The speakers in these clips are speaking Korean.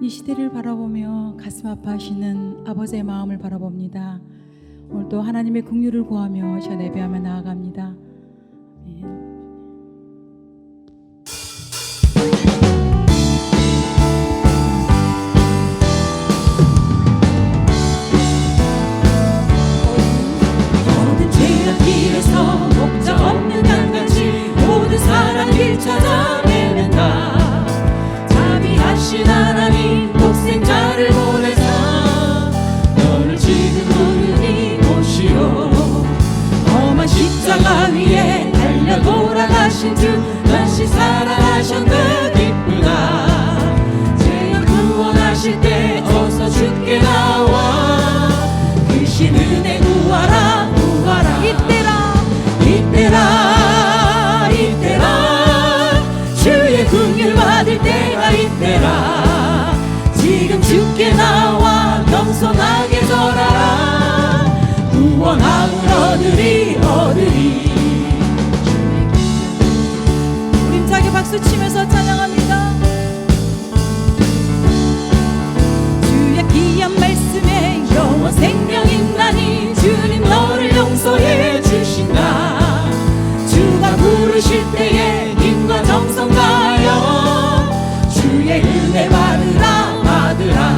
이 시대를 바라보며 가슴 아파하시는 아버지의 마음을 바라봅니다. 오늘도 하나님의 긍휼을 구하며 저 예배하며 나아갑니다. 아멘. 모든 죄악 길에서 목적 없는 강같이 모든 사람 길 찾아 헤맨다. 자비하신 하나님 독생자를 보내사 너를 지금 부르니 오시오. 험한 십자가 위에 달려 돌아가신 주 다시 살아나셨네 기쁘다. 죄악 구원하실 때 어서 주께 나와 그 신 은혜 구하라 구하라. 이때라 주의 긍휼 받을 때가 이때라. 지금 주께 나와 겸손하게 절하라. 구원함을 얻으리. 우림차게 박수 치면서 찬양합니다. 주의 귀한 말씀에 영원 생명 있나니 주님 너를 용서해 주신다. 주가 부르실 때에 힘과 정성 다하여 주의 은혜 받으라.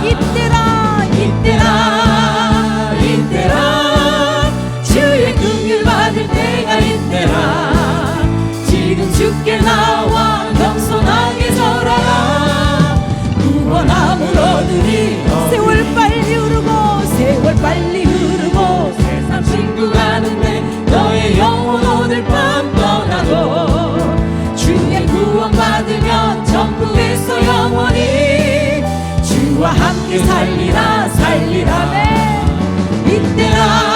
이때라 주의 긍휼 받을 때가 이때라. 지금 주께 나와 겸손하게 절하라. 구원함을 얻으리. 세월 빨리 흐르고 세상 친구 가는데 너의 영혼 오늘 밤 떠나도 주의 구원 받으면 천국에서 영원히 주와 함께 살리라. 이때라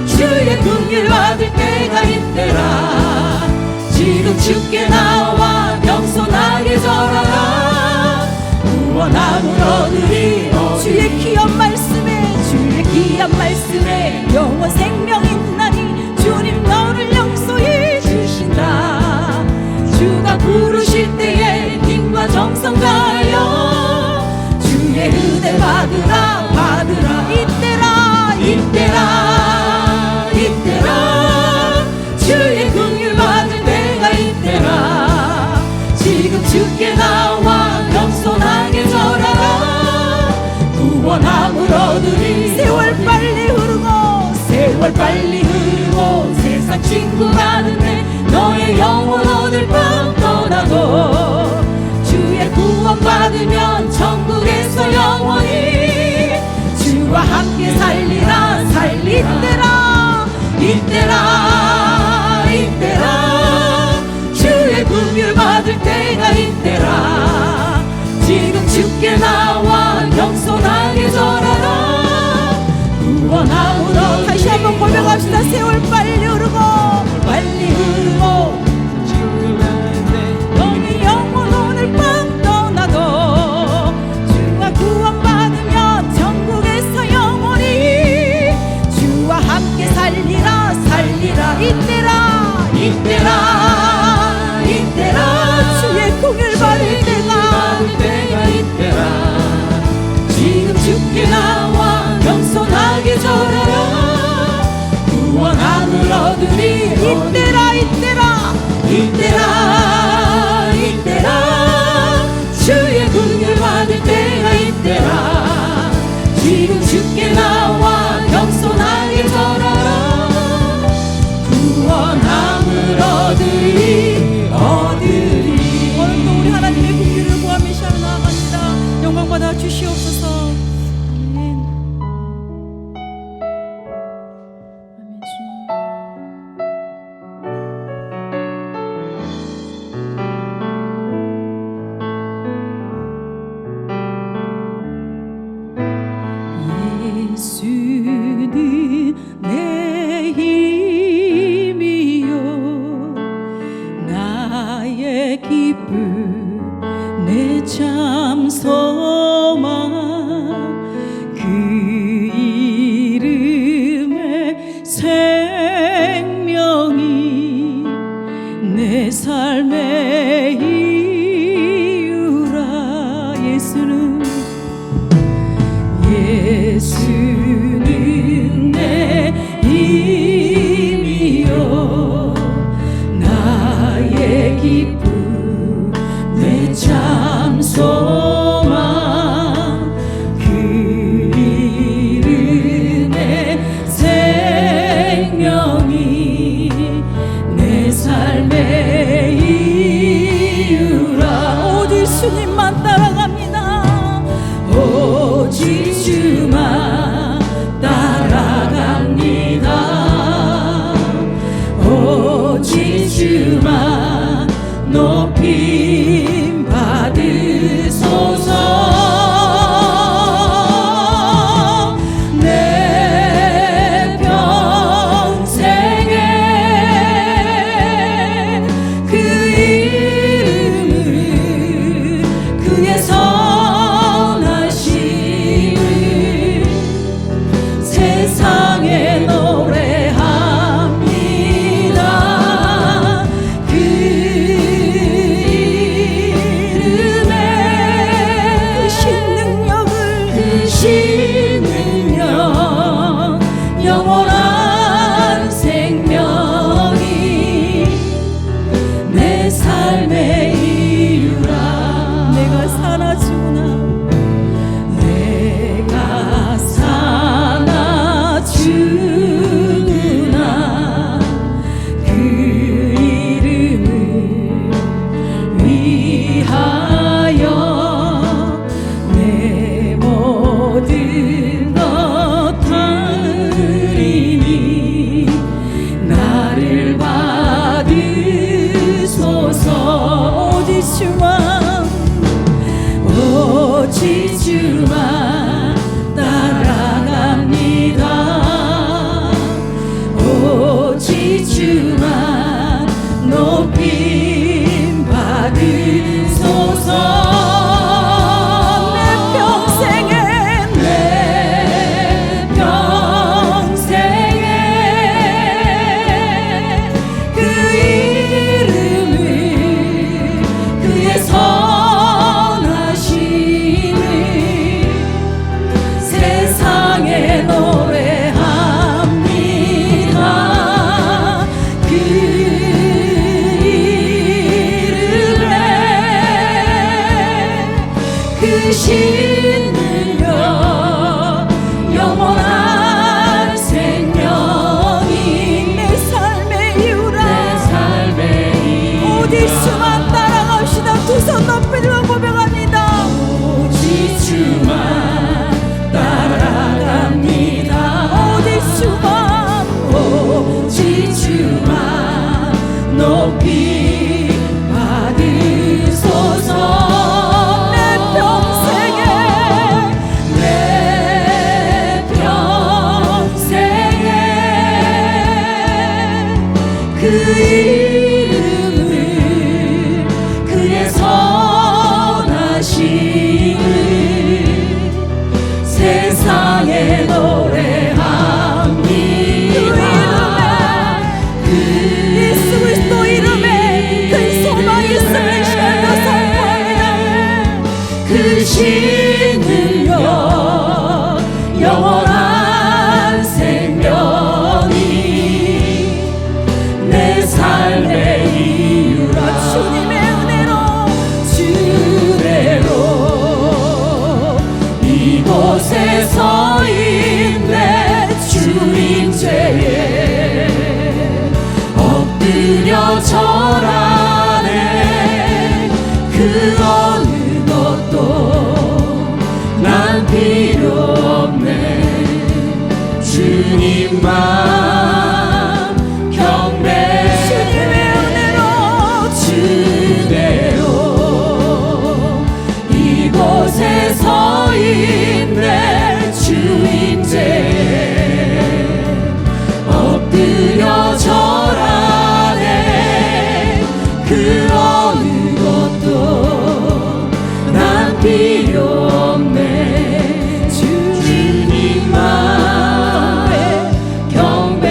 주의 긍휼 받을 때가 이때라. 지금 주께 나와 겸손하게 절하라. 구원함을 얻으리. 주의 귀한 말씀에 영원 생명 있나니 주님 너를 용서해 주신다. 주가 부르실 때에 힘과 정성 다하여 주의 은혜 받으라. 이때라 주의 긍휼 받을 때가 이때라. 지금 주께 나와 겸손하게 절하라. 구원함을 얻으리. 세월 빨리 흐르고 세상 친구 가는데 너의 영혼 오늘 밤 떠나도 주의 구원 받으면 천국에서 영원히 주와 함께 살리라. 이때라 주의 긍휼 받을 때가 이때라. 지금 주께 나와 겸손하게 절하라. 구원함을 얻으리. 다시 한번 고백합시다. 세월 빨리 흐르고 너의 영혼 오늘 밤 떠나도 주가 구원받으면 천국에서 영원히 주와 함께 살리라. 이때라 주의 긍휼 받을 때가 이때라. 지금 주께 나와 겸손하게 절하라. 구원함을 얻으리. 이때라 주의 긍휼 받을 때가 이때라. 지금 주께 나와 겸손하게 절하라. 구원함을 얻으리. 오늘도 우리 하나님의 긍휼을 구하며 시험에 나아갑니다. 영광 받아 주시옵소서. 아멘. 아멘. 주님. 예수는 내 힘이요 기쁨 내 참 소망 그 이름의 생명이 내 삶의 이유라. 오직 주님만 따라갑니다. 오직 주만 따라갑니다. 오직 주만 높임 받으소서. 내 평생에 그 이름을 그의 선하심을 세상에 노래합니다. 그 이름의 크신 능력 영원한 생명이 내 삶의 이유라. 내가 살아 죽으나 내가 사나 죽으나 그 이름을 위하여 내 모든 것 하느님이 나를 받으소서. 오직 주만 오직 주만 따라갑니다. 오직 주만 높임 받으소서. 내 평생에 그 이름을 그의 선하심을 세상에 노래합니다. 그 이름의 크신 능력 영원한 생명이 내 삶의 이유라. 내 삶의 이유라. 오직 주만 따라갑시다. 두 손 높이 들어 고백합니다. 오직 주만 따라갑니다. 오직 주만 오직 주만 높이 받으소서. 내 평생에 그 이름을 그의 선하심을 세상에 노래합니다. 그 예수 그리스도 이름에 그 소망이 있음을 시간과 선포합니다. 크신 능력 영원한 생명이 내 삶의 이유라. 주님의 은혜로 주대로 이곳에 서 있네. 주인제에 엎드려 절하네. 그 어느 것도 난 필요 없네. 주님만 경배. 주님의 은혜로 주대로 이곳에 서 있네. 주인제에 엎드려 절하네. 그 어느 것도 난 필요 없네. 주님만 경배.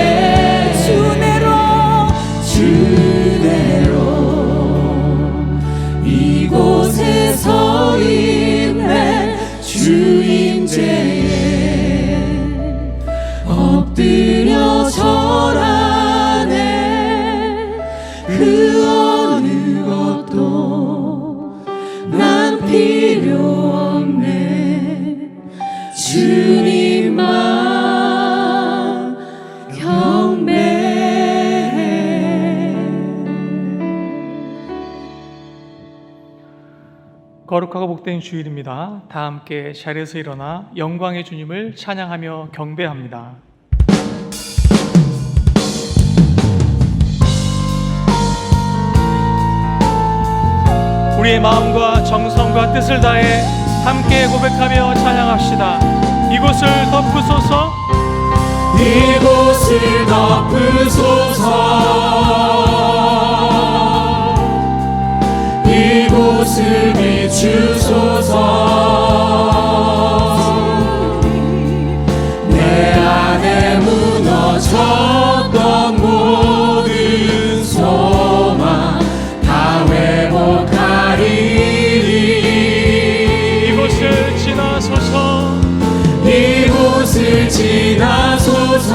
거룩하고 복된 주일입니다. 다 함께 자리에서 일어나 영광의 주님을 찬양하며 경배합니다. 우리의 마음과 정성과 뜻을 다해 함께 고백하며 찬양합시다. 이곳을 덮으소서, 이곳을 덮으소서, 이곳을 비추소서. 내 안에 무너졌던 모든 소망 다 회복하리리. 이곳을 지나소서, 이곳을 지나소서,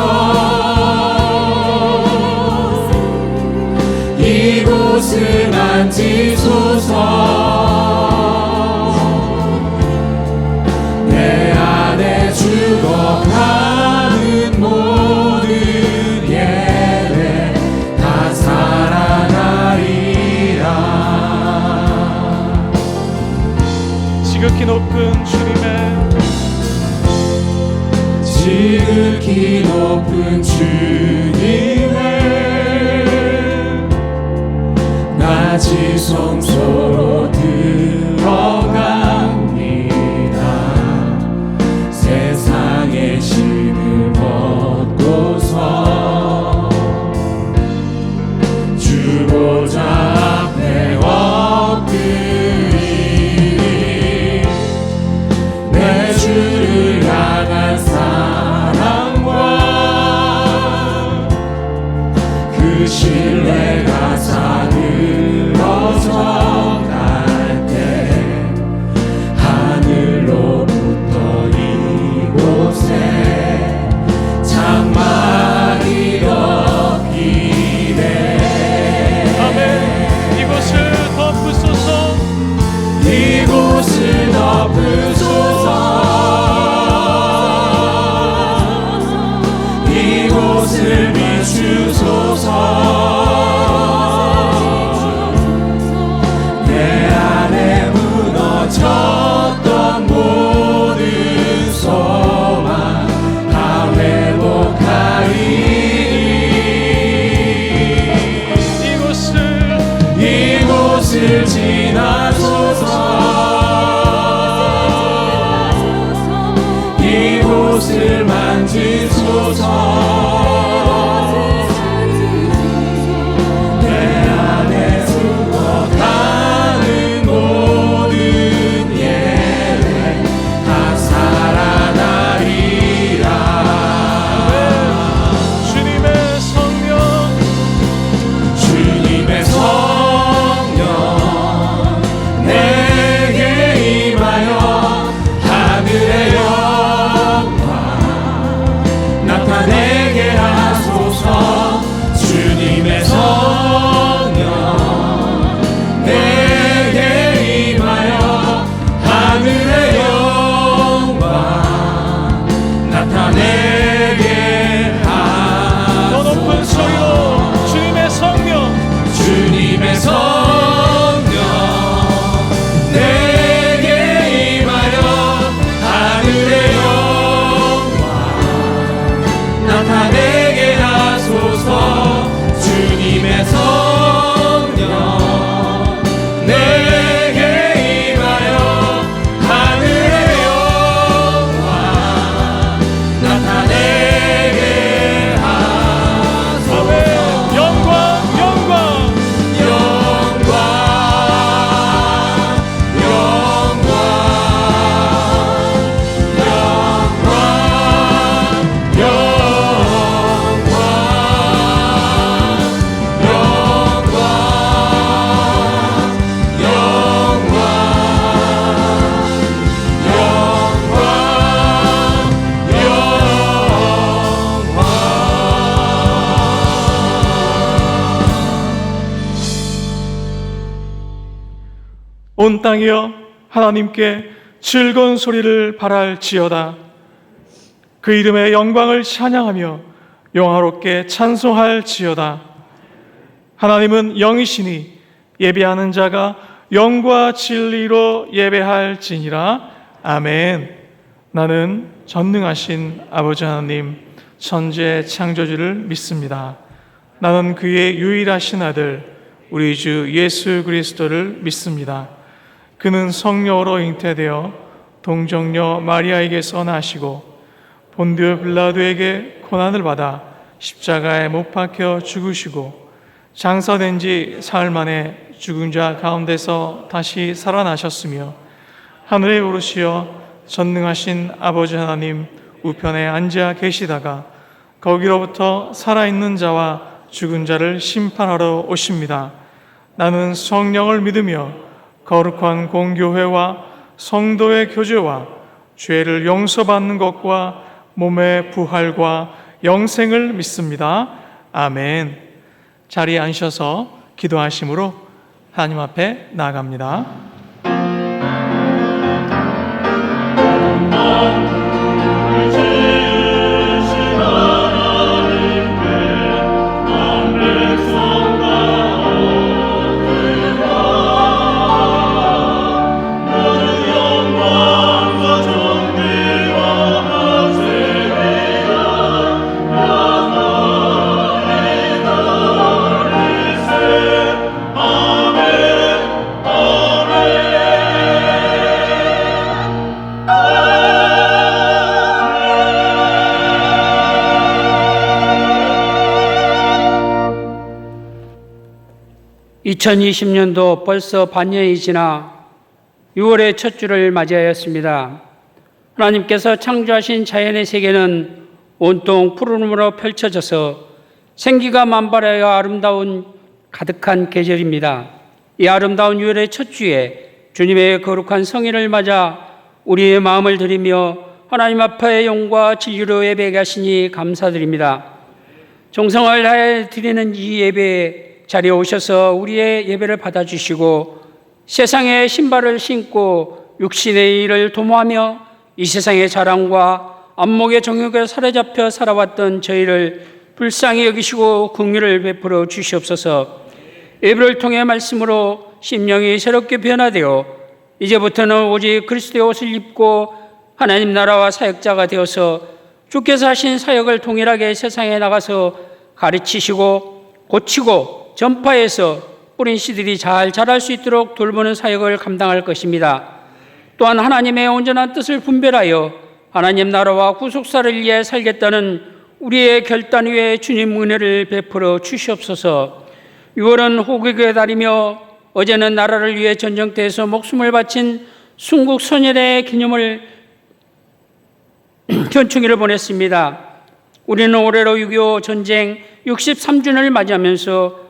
이곳을 만지소서. 내 안에 죽어가는 모든 예배 다 살아나리라. 지극히 높은 주님의 지극히 높은 주님의 낮이 성소로 들어갑니다. 세상의 심을 벗고서 주보좌 앞에 엎드리리. 내 주를 향한 사랑과 그 신뢰가 사늘어져 갈 때 하늘로부터 이곳에 장막이 덮이네. 아멘. 이곳을 덮으소서, 이곳을 덮으소서, 이곳을 비추소서. 내 안에 무너졌던 모든 소망 다 회복하리리. 이곳을 지나소서, 이곳을 만지소서. 내 안에 죽어가는 모든 예배 다 살아나리라. 주님의 성령, 주님의 성령 내게 임하여 하늘의 영광 나타내게 하소서. 주님의 성령 내게 임하여 하늘의 영광 나타내게 더 높은 하소서. 소리로 주님의 성령, 주님의 성령 내게 임하여 하늘의 영광 나타내게 하소서. 주님의 성령 내게 임하여 하늘의 영광 나타내게 하소서. 아멘. 영광, 영광, 영광, 영광, 영광, 온 땅이여 하나님께 즐거운 소리를 발할지어다. 그 이름의 영광을 찬양하며 영화롭게 찬송할지어다. 하나님은 영이시니 예배하는 자가 영과 진리로 예배할지니라. 아멘. 나는 전능하신 아버지 하나님, 천지의 창조주를 믿습니다. 나는 그의 유일하신 아들 우리 주 예수 그리스도를 믿습니다. 그는 성령으로 잉태되어 동정녀 마리아에게서 나시고 본디오 빌라도에게 고난을 받아 십자가에 못 박혀 죽으시고 장사된 지 사흘 만에 죽은 자 가운데서 다시 살아나셨으며 하늘에 오르시어 전능하신 아버지 하나님 우편에 앉아 계시다가 거기로부터 살아있는 자와 죽은 자를 심판하러 오십니다. 나는 성령을 믿으며 거룩한 공교회와 성도의 교제와 죄를 용서받는 것과 몸의 부활과 영생을 믿습니다. 아멘. 자리에 앉으셔서 기도하심으로 하나님 앞에 나아갑니다. (2020년도) 벌써 반년이 지나 6월의 첫 주를 맞이하였습니다. 하나님께서 창조하신 자연의 세계는 온통 푸르름으로 펼쳐져서 생기가 만발하여 아름다운 가득한 계절입니다. 이 아름다운 6월의 첫 주에 주님의 거룩한 성인을 맞아 우리의 마음을 드리며 하나님 앞에 영과 진리로 예배하게 하시니 감사드립니다. 정성을 다해 드리는 이 예배에 자리에 오셔서 우리의 예배를 받아주시고 세상의 신발을 신고 육신의 일을 도모하며 이 세상의 자랑과 안목의 정욕에 사로잡혀 살아왔던 저희를 불쌍히 여기시고 긍휼을 베풀어 주시옵소서. 예배를 통해 말씀으로 심령이 새롭게 변화되어 이제부터는 오직 그리스도의 옷을 입고 하나님 나라와 사역자가 되어서 주께서 하신 사역을 동일하게 세상에 나가서 가르치시고 고치고 전파해서 뿌린 씨들이 잘 자랄 수 있도록 돌보는 사역을 감당할 것입니다. 또한 하나님의 온전한 뜻을 분별하여 하나님 나라와 구속사를 위해 살겠다는 우리의 결단 위에 주님 은혜를 베풀어 주시옵소서. 6월은 호국의 달이며 어제는 나라를 위해 전쟁터에서 목숨을 바친 순국 선열의 기념을 현충일을 보냈습니다. 우리는 올해로 6.25 전쟁 63주년을 맞이하면서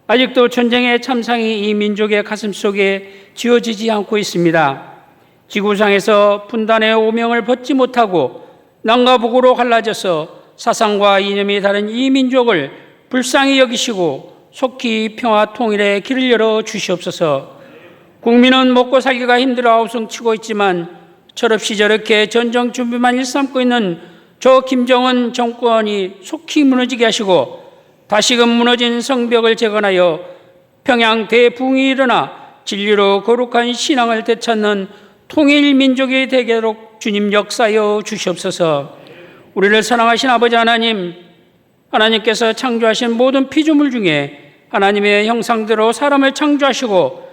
아직도 전쟁의 참상이 이 민족의 가슴속에 지워지지 않고 있습니다. 지구상에서 분단의 오명을 벗지 못하고 남과 북으로 갈라져서 사상과 이념이 다른 이 민족을 불쌍히 여기시고 속히 평화 통일의 길을 열어 주시옵소서. 국민은 먹고 살기가 힘들어 아우성치고 있지만 철없이 저렇게 전쟁 준비만 일삼고 있는 저 김정은 정권이 속히 무너지게 하시고 다시금 무너진 성벽을 재건하여 평양 대붕이 일어나 진리로 거룩한 신앙을 되찾는 통일 민족이 되도록 주님 역사하여 주시옵소서. 우리를 사랑하신 아버지 하나님, 하나님께서 창조하신 모든 피조물 중에 하나님의 형상대로 사람을 창조하시고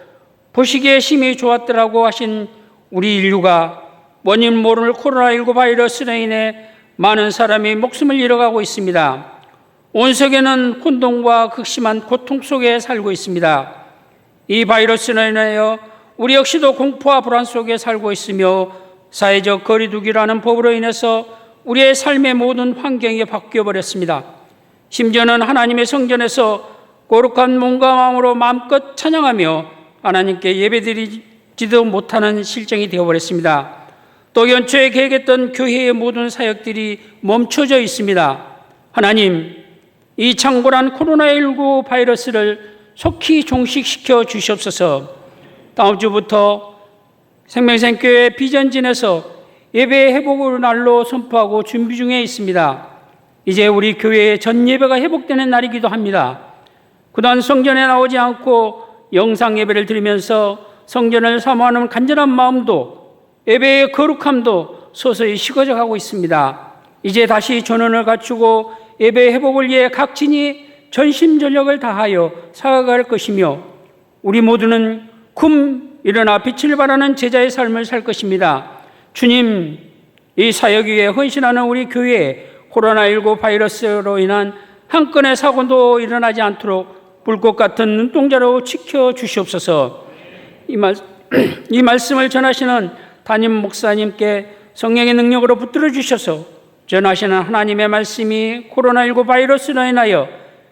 보시기에 심히 좋았더라고 하신 우리 인류가 원인 모를 코로나19 바이러스로 인해 많은 사람이 목숨을 잃어가고 있습니다. 온 세계는 혼돈과 극심한 고통 속에 살고 있습니다. 이 바이러스로 인하여 우리 역시도 공포와 불안 속에 살고 있으며 사회적 거리두기라는 법으로 인해서 우리의 삶의 모든 환경이 바뀌어버렸습니다. 심지어는 하나님의 성전에서 거룩한 몸과 마음으로 마음껏 찬양하며 하나님께 예배드리지도 못하는 실정이 되어버렸습니다. 또 연초에 계획했던 교회의 모든 사역들이 멈춰져 있습니다. 하나님, 이 창궐한 코로나19 바이러스를 속히 종식시켜 주시옵소서. 다음 주부터 생명생교회 비전진에서 예배 회복을 날로 선포하고 준비 중에 있습니다. 이제 우리 교회의 전 예배가 회복되는 날이기도 합니다. 그동안 성전에 나오지 않고 영상 예배를 드리면서 성전을 사모하는 간절한 마음도 예배의 거룩함도 서서히 식어져 가고 있습니다. 이제 다시 전원을 갖추고 예배 회복을 위해 각진이 전심전력을 다하여 살아갈 것이며 우리 모두는 일어나 빛을 발하는 제자의 삶을 살 것입니다. 주님, 이 사역 위에 헌신하는 우리 교회에 코로나19 바이러스로 인한 한 건의 사고도 일어나지 않도록 불꽃 같은 눈동자로 지켜주시옵소서. 이 말씀을 전하시는 담임 목사님께 성령의 능력으로 붙들어 주셔서 전하시는 하나님의 말씀이 코로나19 바이러스로 인하여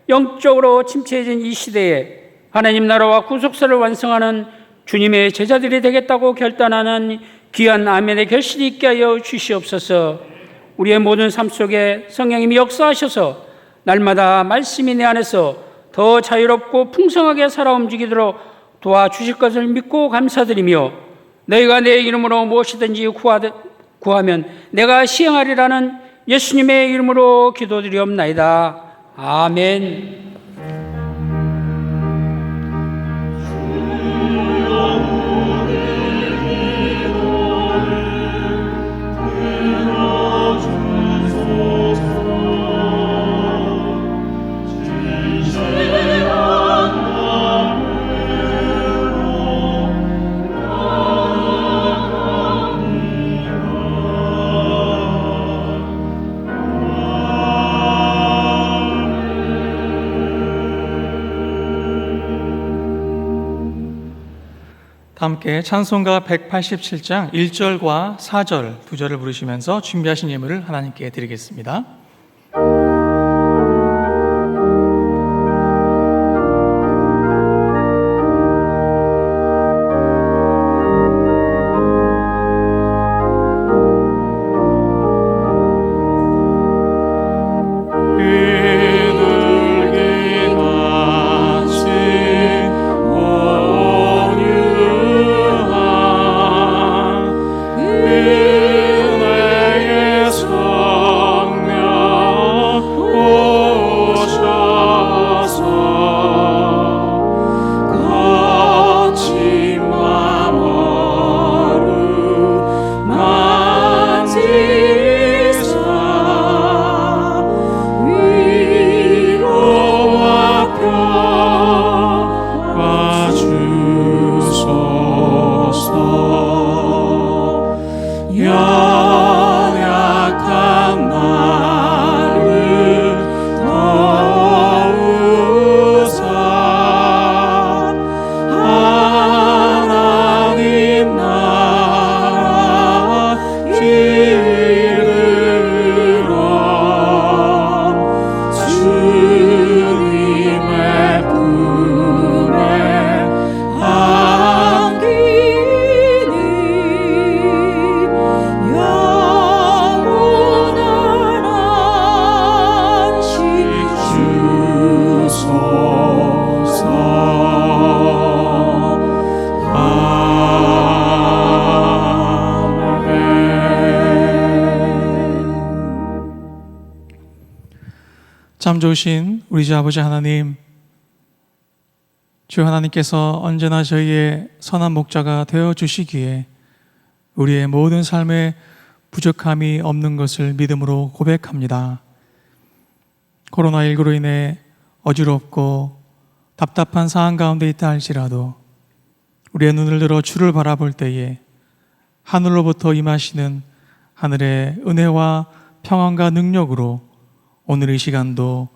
영적으로 침체해진 이 시대에 하나님 나라와 구속사를 완성하는 주님의 제자들이 되겠다고 결단하는 귀한 아멘의 결실이 있게 하여 주시옵소서. 우리의 모든 삶 속에 성령님이 역사하셔서 날마다 말씀이 내 안에서 더 자유롭고 풍성하게 살아 움직이도록 도와주실 것을 믿고 감사드리며 너희가 내 이름으로 무엇이든지 구하면 내가 시행하리라는 예수님의 이름으로 기도드리옵나이다. 아멘. 함께 찬송가 187장 1절과 4절 두 절을 부르시면서 준비하신 예물을 하나님께 드리겠습니다. 참 좋으신 우리 주 아버지 하나님, 주 하나님께서 언제나 저희의 선한 목자가 되어 주시기에 우리의 모든 삶에 부족함이 없는 것을 믿음으로 고백합니다. 코로나19로 인해 어지럽고 답답한 상황 가운데 있다 할지라도 우리의 눈을 들어 주를 바라볼 때에 하늘로부터 임하시는 하늘의 은혜와 평안과 능력으로 오늘 이 시간도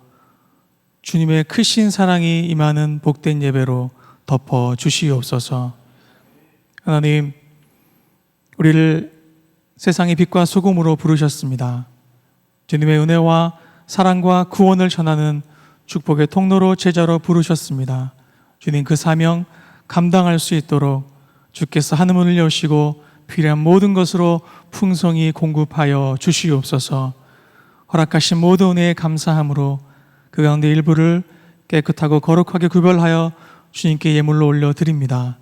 주님의 크신 사랑이 임하는 복된 예배로 덮어 주시옵소서. 하나님, 우리를 세상의 빛과 소금으로 부르셨습니다. 주님의 은혜와 사랑과 구원을 전하는 축복의 통로로 제자로 부르셨습니다. 주님, 그 사명 감당할 수 있도록 주께서 하늘문을 여시고 필요한 모든 것으로 풍성히 공급하여 주시옵소서. 허락하신 모든 은혜에 감사함으로 그 가운데 일부를 깨끗하고 거룩하게 구별하여 주님께 예물로 올려드립니다.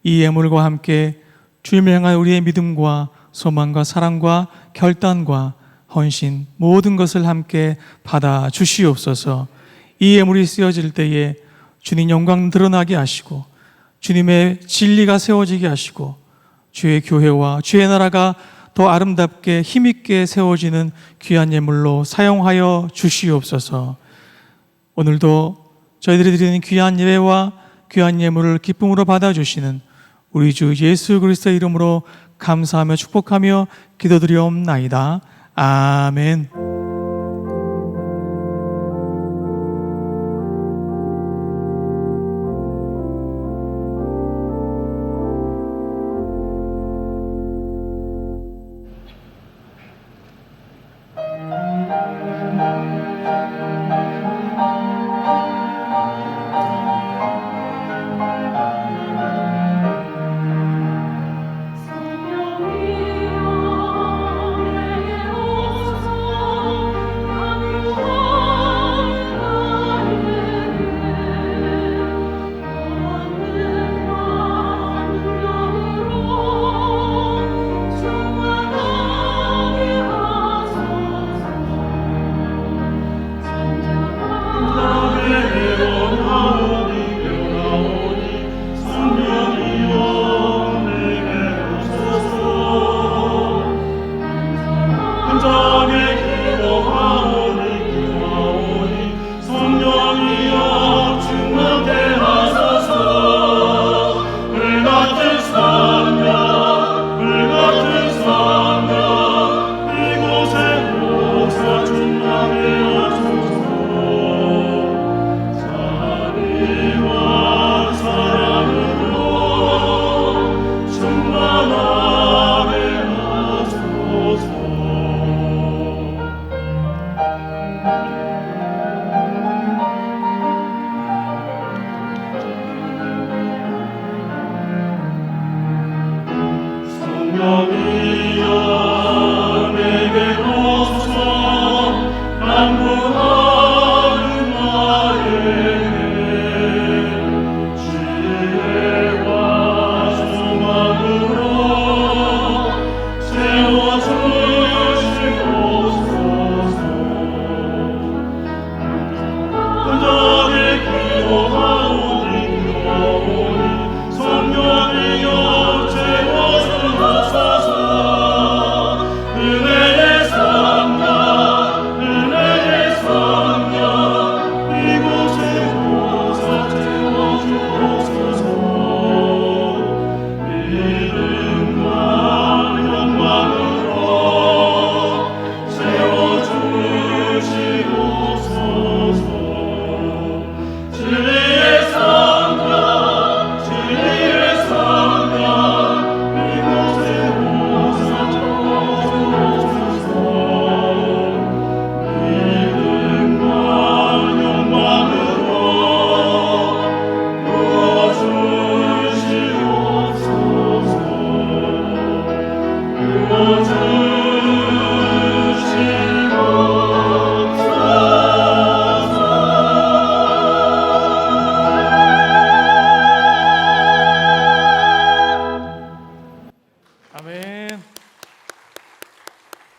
이 예물과 함께 주님을 향한 우리의 믿음과 소망과 사랑과 결단과 헌신 모든 것을 함께 받아 주시옵소서. 이 예물이 쓰여질 때에 주님 영광 드러나게 하시고 주님의 진리가 세워지게 하시고 주의 교회와 주의 나라가 더 아름답게 힘있게 세워지는 귀한 예물로 사용하여 주시옵소서. 오늘도 저희들이 드리는 귀한 예배와 귀한 예물을 기쁨으로 받아주시는 우리 주 예수 그리스도의 이름으로 감사하며 축복하며 기도드리옵나이다. 아멘.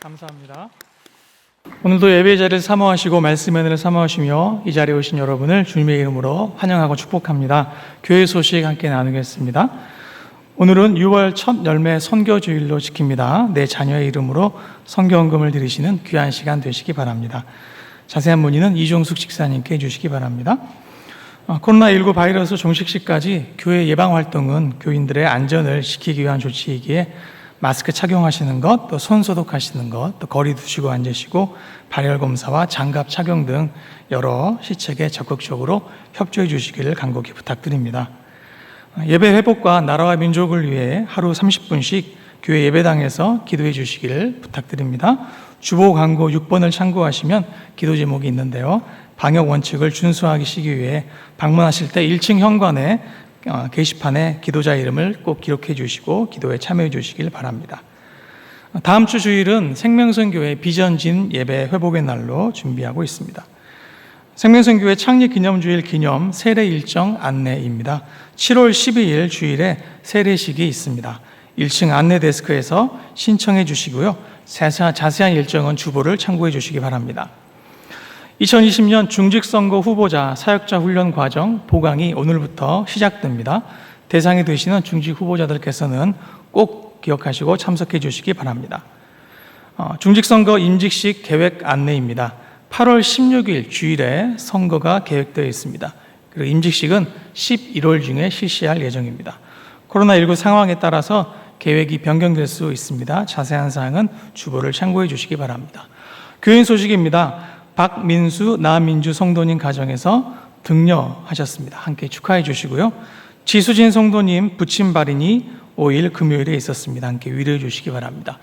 감사합니다. 오늘도 예배 자리를 사모하시고 말씀의 은혜를 사모하시며 이 자리에 오신 여러분을 주님의 이름으로 환영하고 축복합니다. 교회 소식 함께 나누겠습니다. 오늘은 6월 첫 열매 선교주일로 지킵니다. 내 자녀의 이름으로 선교헌금을 드리시는 귀한 시간 되시기 바랍니다. 자세한 문의는 이종숙 집사님께 해주시기 바랍니다. 코로나19 바이러스 종식 시까지 교회 예방 활동은 교인들의 안전을 지키기 위한 조치이기에 마스크 착용하시는 것, 또 손 소독하시는 것, 또 거리 두시고 앉으시고 발열 검사와 장갑 착용 등 여러 시책에 적극적으로 협조해 주시기를 간곡히 부탁드립니다. 예배 회복과 나라와 민족을 위해 하루 30분씩 교회 예배당에서 기도해 주시기를 부탁드립니다. 주보 광고 6번을 참고하시면 기도 제목이 있는데요. 방역 원칙을 준수하시기 위해 방문하실 때 1층 현관에 게시판에 기도자 이름을 꼭 기록해 주시고 기도에 참여해 주시길 바랍니다. 다음 주 주일은 생명선교회 비전진 예배 회복의 날로 준비하고 있습니다. 생명선교회 창립 기념주일 기념 세례 일정 안내입니다. 7월 12일 주일에 세례식이 있습니다. 1층 안내 데스크에서 신청해 주시고요. 자세한 일정은 주보를 참고해 주시기 바랍니다. 2020년 중직선거 후보자 사역자 훈련 과정 보강이 오늘부터 시작됩니다. 대상이 되시는 중직 후보자들께서는 꼭 기억하시고 참석해 주시기 바랍니다. 중직선거 임직식 계획 안내입니다. 8월 16일 주일에 선거가 계획되어 있습니다. 그리고 임직식은 11월 중에 실시할 예정입니다. 코로나19 상황에 따라서 계획이 변경될 수 있습니다. 자세한 사항은 주보를 참고해 주시기 바랍니다. 교인 소식입니다. 박민수, 나민주 성도님 가정에서 등려하셨습니다. 함께 축하해 주시고요. 지수진 성도님 부침 발인이 5일 금요일에 있었습니다. 함께 위로해 주시기 바랍니다.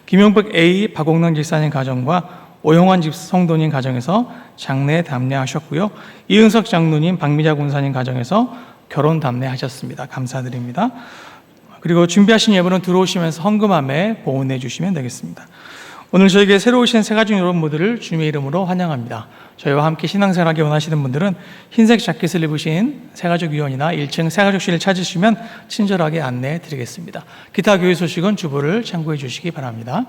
김용백 A, 박옥랑 집사님 가정과 오영환 집 성도님 가정에서 장례 담례하셨고요. 이은석 장로님, 박미자 군사님 가정에서 결혼 담례하셨습니다. 감사드립니다. 그리고 준비하신 예물은 들어오시면서 헌금함에 보온해 주시면 되겠습니다. 오늘 저에게 새로 오신 새가족 여러분 모두를 주님의 이름으로 환영합니다. 저희와 함께 신앙생활하기 원하시는 분들은 흰색 자켓을 입으신 새가족 위원이나 1층 새가족실을 찾으시면 친절하게 안내해 드리겠습니다. 기타 교회 소식은 주보를 참고해 주시기 바랍니다.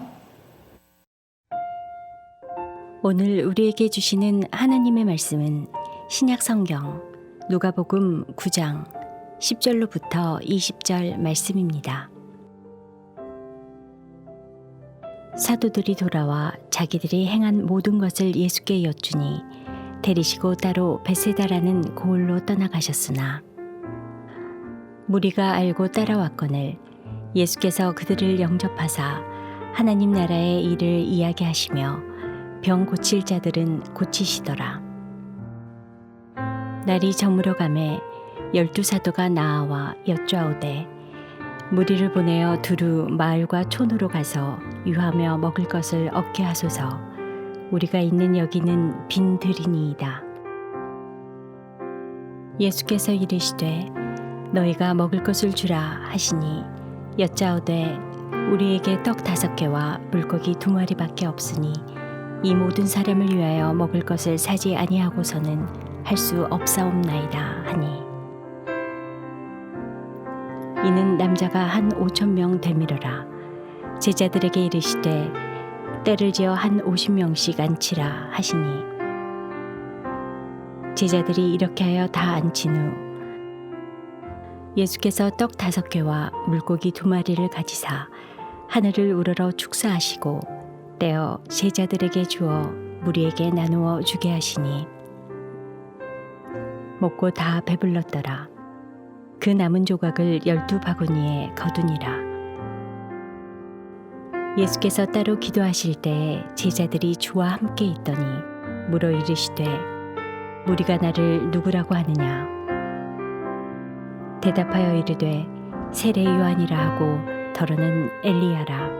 오늘 우리에게 주시는 하나님의 말씀은 신약 성경 누가복음 9장 10절로부터 20절 말씀입니다. 사도들이 돌아와 자기들이 행한 모든 것을 예수께 여쭈니 데리시고 따로 베세다라는 고을로 떠나가셨으나 무리가 알고 따라왔거늘 예수께서 그들을 영접하사 하나님 나라의 일을 이야기하시며 병 고칠 자들은 고치시더라. 날이 저물어 가매 12사도가 나아와 여쭈아오되 무리를 보내어 두루 마을과 촌으로 가서 유하며 먹을 것을 얻게 하소서. 우리가 있는 여기는 빈 들이니이다. 예수께서 이르시되 너희가 먹을 것을 주라 하시니 여짜오되 우리에게 떡 5개와 물고기 2마리밖에 없으니 이 모든 사람을 위하여 먹을 것을 사지 아니하고서는 할 수 없사옵나이다 하니 이는 남자가 한 5,000명 되밀어라. 제자들에게 이르시되 때를 지어 한 50명씩 앉히라 하시니 제자들이 이렇게 하여 다 앉힌 후 예수께서 떡 5개와 물고기 2마리를 가지사 하늘을 우러러 축사하시고 떼어 제자들에게 주어 무리에게 나누어 주게 하시니 먹고 다 배불렀더라. 그 남은 조각을 12바구니에 거두니라. 예수께서 따로 기도하실 때에 제자들이 주와 함께 있더니 물어 이르시되 무리가 나를 누구라고 하느냐? 대답하여 이르되 세례 요한이라 하고 더러는 엘리야라.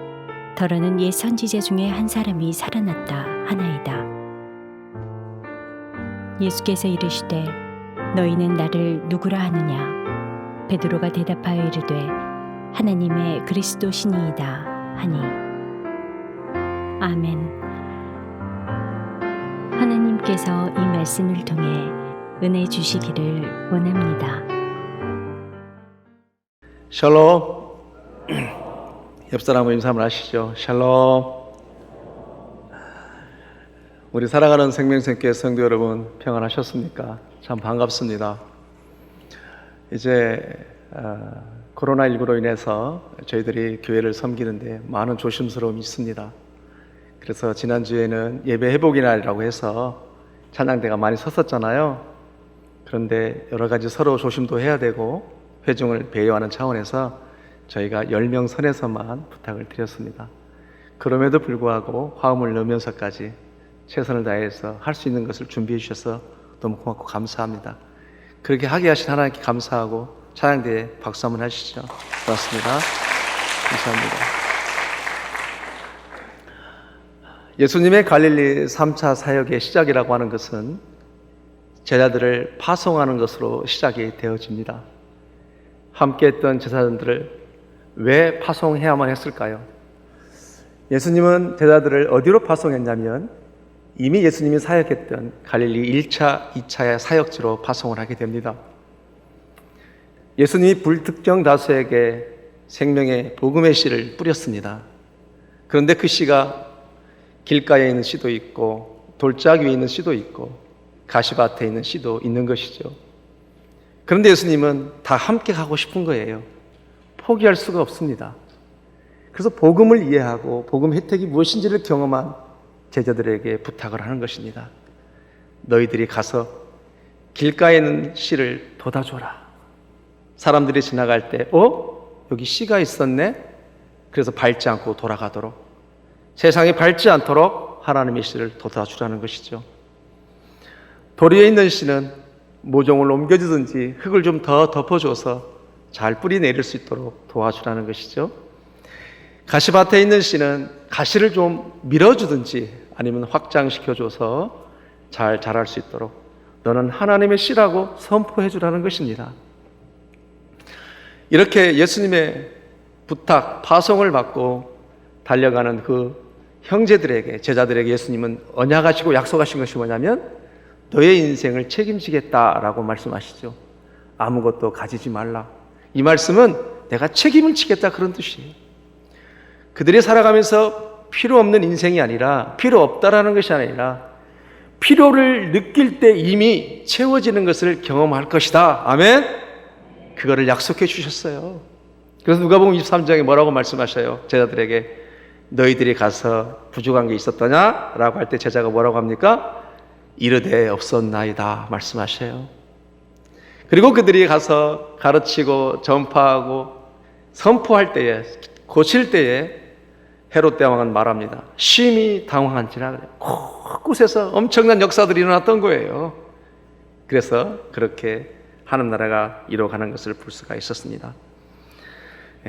더러는 옛 선지자 중에 한 사람이 살아났다 하나이다. 예수께서 이르시되 너희는 나를 누구라 하느냐? 베드로가 대답하여 이르되 하나님의 그리스도시니이다 하니 아멘. 하나님께서 이 말씀을 통해 은혜 주시기를 원합니다. 샬롬. 옆 사람과 인사 한번 하시죠. 샬롬. 우리 사랑하는 생명샘교회 성도 여러분 평안하셨습니까? 참 반갑습니다. 이제 코로나19로 인해서 저희들이 교회를 섬기는데 많은 조심스러움이 있습니다. 그래서 지난주에는 예배 회복의 날이라고 해서 찬양대가 많이 섰었잖아요. 그런데 여러 가지 서로 조심도 해야 되고 회중을 배려하는 차원에서 저희가 10명 선에서만 부탁을 드렸습니다. 그럼에도 불구하고 화음을 넣으면서까지 최선을 다해서 할 수 있는 것을 준비해 주셔서 너무 고맙고 감사합니다. 그렇게 하게 하신 하나님께 감사하고 찬양대에 박수 한번 하시죠. 고맙습니다. 감사합니다. 예수님의 갈릴리 3차 사역의 시작이라고 하는 것은 제자들을 파송하는 것으로 시작이 되어집니다. 함께했던 제자들을 왜 파송해야만 했을까요? 예수님은 제자들을 어디로 파송했냐면 이미 예수님이 사역했던 갈릴리 1차, 2차의 사역지로 파송을 하게 됩니다. 예수님이 불특정 다수에게 생명의 복음의 씨를 뿌렸습니다. 그런데 그 씨가 길가에 있는 씨도 있고 돌짝 위에 있는 씨도 있고 가시밭에 있는 씨도 있는 것이죠. 그런데 예수님은 다 함께 가고 싶은 거예요. 포기할 수가 없습니다. 그래서 복음을 이해하고 복음 혜택이 무엇인지를 경험한 제자들에게 부탁을 하는 것입니다. 너희들이 가서 길가에 있는 씨를 돋아줘라. 사람들이 지나갈 때 여기 씨가 있었네? 그래서 밟지 않고 돌아가도록, 세상에 밟지 않도록 하나님의 씨를 돋아주라는 것이죠. 도리에 있는 씨는 모종을 옮겨주든지 흙을 좀 더 덮어줘서 잘 뿌리 내릴 수 있도록 도와주라는 것이죠. 가시밭에 있는 씨는 가시를 좀 밀어주든지 아니면 확장시켜줘서 잘 자랄 수 있도록 너는 하나님의 씨라고 선포해 주라는 것입니다. 이렇게 예수님의 부탁, 파송을 받고 달려가는 그 형제들에게, 제자들에게 예수님은 언약하시고 약속하신 것이 뭐냐면 너의 인생을 책임지겠다라고 말씀하시죠. 아무것도 가지지 말라. 이 말씀은 내가 책임을 지겠다 그런 뜻이에요. 그들이 살아가면서 필요 없는 인생이 아니라, 필요 없다라는 것이 아니라 필요를 느낄 때 이미 채워지는 것을 경험할 것이다. 아멘? 그거를 약속해 주셨어요. 그래서 누가복음 23장에 뭐라고 말씀하셔요? 제자들에게 너희들이 가서 부족한 게 있었더냐? 라고 할 때 제자가 뭐라고 합니까? 이르되 없었나이다 말씀하셔요. 그리고 그들이 가서 가르치고 전파하고 선포할 때에, 고칠 때에 헤롯 대왕은 말합니다. 심히 당황한지라. 곳곳에서 엄청난 역사들이 일어났던 거예요. 그래서 그렇게 하는 나라가 이뤄가는 것을 볼 수가 있었습니다.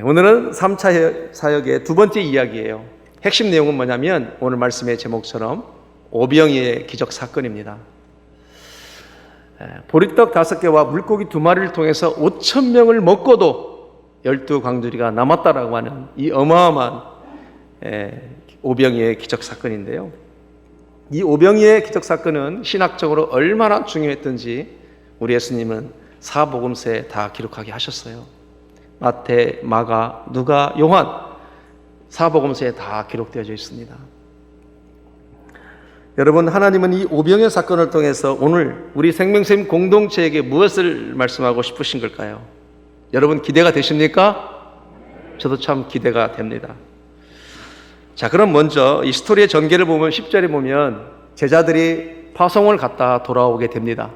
오늘은 3차 사역의 두 번째 이야기예요. 핵심 내용은 뭐냐면 오늘 말씀의 제목처럼 오병이의 기적 사건입니다. 보리떡 5개와 물고기 2마리를 통해서 5,000명을 먹고도 12광주리가 남았다라고 하는 이 어마어마한 오병이의 기적 사건인데요. 이 오병이의 기적 사건은 신학적으로 얼마나 중요했던지 우리 예수님은 사복음서에 다 기록하게 하셨어요. 마태, 마가, 누가, 요한 사복음서에 다 기록되어져 있습니다. 여러분, 하나님은 이 오병이의 사건을 통해서 오늘 우리 생명샘 공동체에게 무엇을 말씀하고 싶으신 걸까요? 여러분 기대가 되십니까? 저도 참 기대가 됩니다. 자, 그럼 먼저 이 스토리의 전개를 보면 10절에 보면 제자들이 파송을 갔다 돌아오게 됩니다.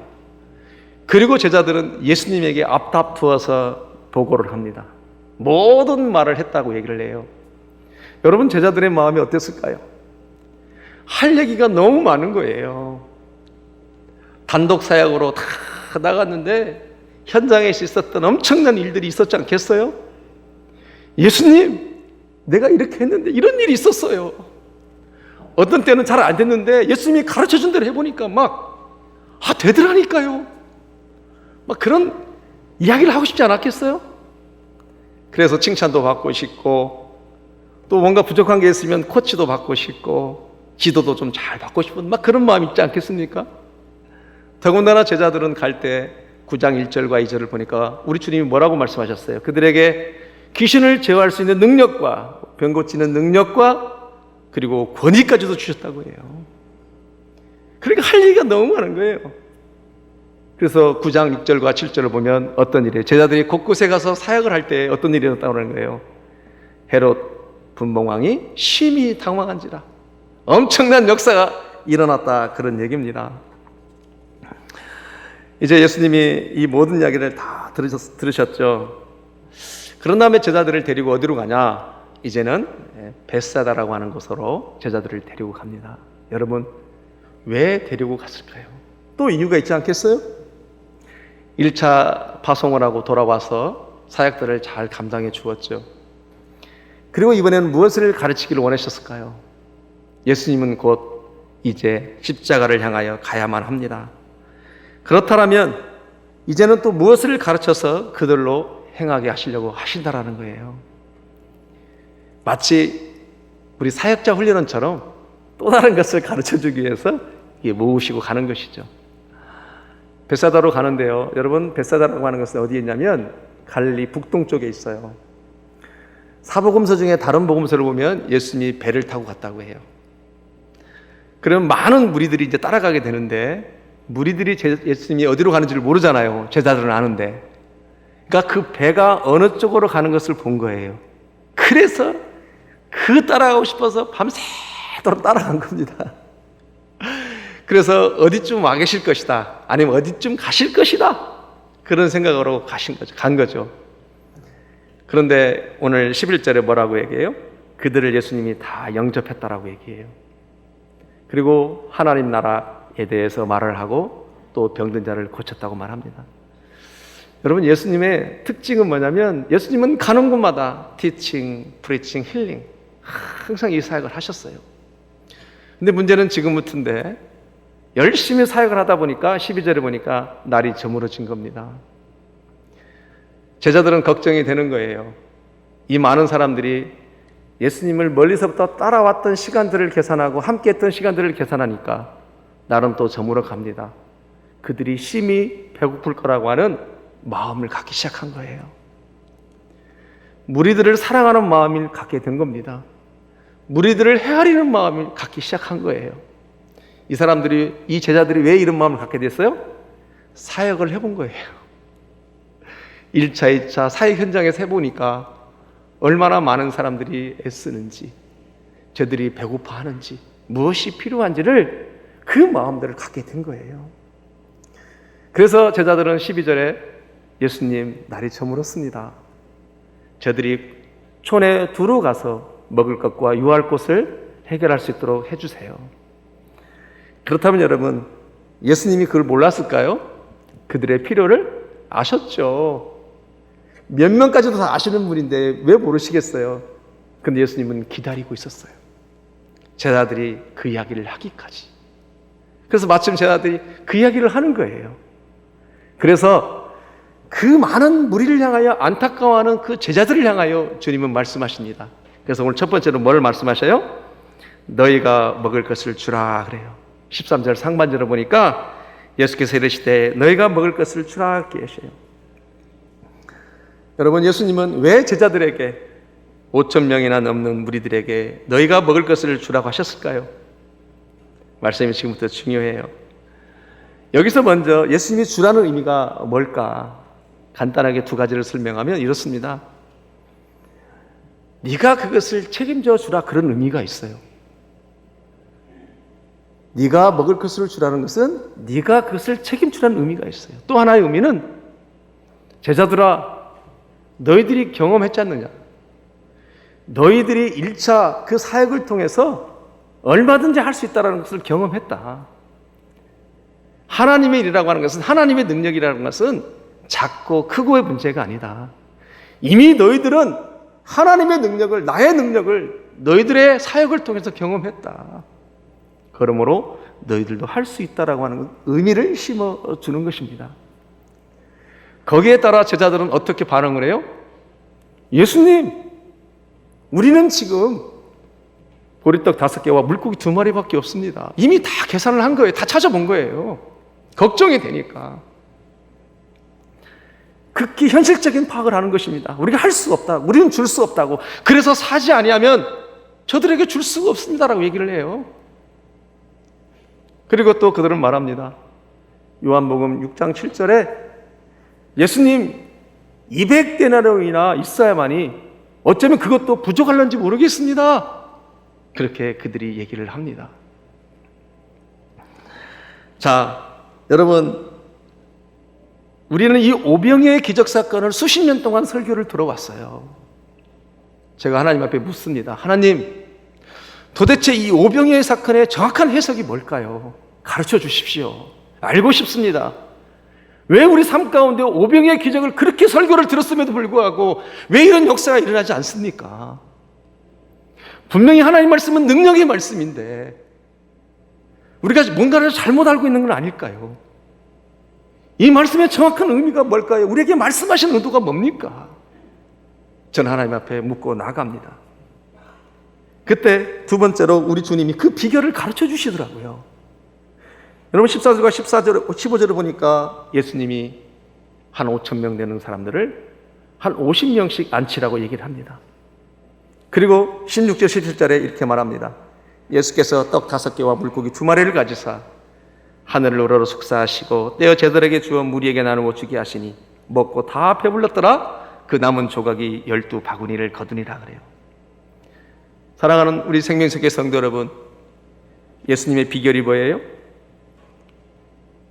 그리고 제자들은 예수님에게 앞다투어서 보고를 합니다. 모든 말을 했다고 얘기를 해요. 여러분, 제자들의 마음이 어땠을까요? 할 얘기가 너무 많은 거예요. 단독 사역으로 다 나갔는데 현장에 있었던 엄청난 일들이 있었지 않겠어요? 예수님, 내가 이렇게 했는데 이런 일이 있었어요. 어떤 때는 잘 안 됐는데 예수님이 가르쳐준 대로 해보니까 되더라니까요. 그런 이야기를 하고 싶지 않았겠어요? 그래서 칭찬도 받고 싶고 또 뭔가 부족한 게 있으면 코치도 받고 싶고 지도도 좀 잘 받고 싶은 그런 마음이 있지 않겠습니까? 더군다나 제자들은 갈 때 9장 1절과 2절을 보니까 우리 주님이 뭐라고 말씀하셨어요? 그들에게 귀신을 제어할 수 있는 능력과 병 고치는 능력과 그리고 권위까지도 주셨다고 해요. 그러니까 할 얘기가 너무 많은 거예요. 그래서 9장 6절과 7절을 보면 어떤 일이에요? 제자들이 곳곳에 가서 사역을 할 때 어떤 일이 일어났다고 하는 거예요? 헤롯 분봉왕이 심히 당황한지라. 엄청난 역사가 일어났다, 그런 얘기입니다. 이제 예수님이 이 모든 이야기를 다 들으셨죠. 그런 다음에 제자들을 데리고 어디로 가냐? 이제는 벳사다라고 하는 곳으로 제자들을 데리고 갑니다. 여러분, 왜 데리고 갔을까요? 또 이유가 있지 않겠어요? 1차 파송을 하고 돌아와서 사역들을 잘 감당해 주었죠. 그리고 이번에는 무엇을 가르치기를 원하셨을까요? 예수님은 곧 이제 십자가를 향하여 가야만 합니다. 그렇다면 이제는 또 무엇을 가르쳐서 그들로 행하게 하시려고 하신다라는 거예요. 마치 우리 사역자 훈련원처럼 또 다른 것을 가르쳐주기 위해서 모으시고 가는 것이죠. 벳사다로 가는데요. 여러분, 벳사다라고 하는 것은 어디에 있냐면 갈릴리 북동쪽에 있어요. 사복음서 중에 다른 복음서를 보면 예수님이 배를 타고 갔다고 해요. 그럼 많은 무리들이 이제 따라가게 되는데 무리들이 예수님이 어디로 가는지를 모르잖아요. 제자들은 아는데. 그러니까 그 배가 어느 쪽으로 가는 것을 본 거예요. 그래서 그 따라가고 싶어서 밤새도록 따라간 겁니다. 그래서 어디쯤 와 계실 것이다, 아니면 어디쯤 가실 것이다, 그런 생각으로 간 거죠. 그런데 오늘 11절에 뭐라고 얘기해요? 그들을 예수님이 다 영접했다라고 얘기해요. 그리고 하나님 나라에 대해서 말을 하고 또 병든 자를 고쳤다고 말합니다. 여러분, 예수님의 특징은 뭐냐면 예수님은 가는 곳마다 teaching, preaching, healing 항상 이 사역을 하셨어요. 근데 문제는 지금부터인데 열심히 사역을 하다 보니까 12절에 보니까 날이 저물어진 겁니다. 제자들은 걱정이 되는 거예요. 이 많은 사람들이 예수님을 멀리서부터 따라왔던 시간들을 계산하고 함께했던 시간들을 계산하니까 날은 또 저물어 갑니다. 그들이 심히 배고플 거라고 하는 마음을 갖기 시작한 거예요. 무리들을 사랑하는 마음을 갖게 된 겁니다. 무리들을 헤아리는 마음을 갖기 시작한 거예요. 이 제자들이 왜 이런 마음을 갖게 됐어요? 사역을 해본 거예요. 1차, 2차 사역 현장에서 해보니까 얼마나 많은 사람들이 애쓰는지, 저들이 배고파하는지, 무엇이 필요한지를 그 마음들을 갖게 된 거예요. 그래서 제자들은 12절에 예수님, 날이 저물었습니다. 저들이 촌에 두루 가서 먹을 것과 유할 곳을 해결할 수 있도록 해주세요. 그렇다면 여러분, 예수님이 그걸 몰랐을까요? 그들의 필요를 아셨죠. 몇 명까지도 다 아시는 분인데 왜 모르시겠어요? 근데 예수님은 기다리고 있었어요. 제자들이 그 이야기를 하기까지. 그래서 마침 제자들이 그 이야기를 하는 거예요. 그래서 그 많은 무리를 향하여 안타까워하는 그 제자들을 향하여 주님은 말씀하십니다. 그래서 오늘 첫 번째로 뭘 말씀하셔요? 너희가 먹을 것을 주라 그래요. 13절 상반절을 보니까 예수께서 이르시되 너희가 먹을 것을 주라 계셔요. 여러분, 예수님은 왜 제자들에게 5,000명이나 넘는 무리들에게 너희가 먹을 것을 주라고 하셨을까요? 말씀이 지금부터 중요해요. 여기서 먼저 예수님이 주라는 의미가 뭘까? 간단하게 두 가지를 설명하면 이렇습니다. 네가 그것을 책임져 주라, 그런 의미가 있어요. 네가 먹을 것을 주라는 것은 네가 그것을 책임지라는 의미가 있어요. 또 하나의 의미는 제자들아, 너희들이 경험했지 않느냐? 너희들이 1차 그 사역을 통해서 얼마든지 할 수 있다는 것을 경험했다. 하나님의 일이라고 하는 것은, 하나님의 능력이라는 것은 작고 크고의 문제가 아니다. 이미 너희들은 하나님의 능력을, 나의 능력을 너희들의 사역을 통해서 경험했다. 그러므로 너희들도 할 수 있다라고 하는 의미를 심어주는 것입니다. 거기에 따라 제자들은 어떻게 반응을 해요? 예수님, 우리는 지금 보리떡 5개와 물고기 2마리밖에 없습니다. 이미 다 계산을 한 거예요. 다 찾아본 거예요. 걱정이 되니까. 극히 현실적인 파악을 하는 것입니다. 우리가 할 수가 없다. 우리는 줄 수 없다고. 그래서 사지 아니하면 저들에게 줄 수가 없습니다라고 얘기를 해요. 그리고 또 그들은 말합니다. 요한복음 6장 7절에 예수님, 200데나리온이나 있어야만이 어쩌면 그것도 부족할런지 모르겠습니다. 그렇게 그들이 얘기를 합니다. 자, 여러분, 우리는 이 오병이어의 기적 사건을 수십 년 동안 설교를 들어왔어요. 제가 하나님 앞에 묻습니다. 하나님, 도대체 이 오병이어의 사건의 정확한 해석이 뭘까요? 가르쳐 주십시오. 알고 싶습니다. 왜 우리 삶 가운데 오병이어의 기적을 그렇게 설교를 들었음에도 불구하고 왜 이런 역사가 일어나지 않습니까? 분명히 하나님 말씀은 능력의 말씀인데 우리가 뭔가를 잘못 알고 있는 건 아닐까요? 이 말씀의 정확한 의미가 뭘까요? 우리에게 말씀하신 의도가 뭡니까? 저는 하나님 앞에 묻고 나갑니다. 그때 두 번째로 우리 주님이 그 비결을 가르쳐 주시더라고요. 여러분, 14절과 15절을 보니까 예수님이 한 5,000명 되는 사람들을 한 50명씩 앉히라고 얘기를 합니다. 그리고 16절 17절에 이렇게 말합니다. 예수께서 떡 5개와 물고기 2마리를 가지사 하늘을 우러러 숙사하시고 떼어 제들에게 주어 무리에게 나누어 주게 하시니 먹고 다 배불렀더라. 그 남은 조각이 12바구니를 거두니라 그래요. 사랑하는 우리 생명석의 성도 여러분, 예수님의 비결이 뭐예요?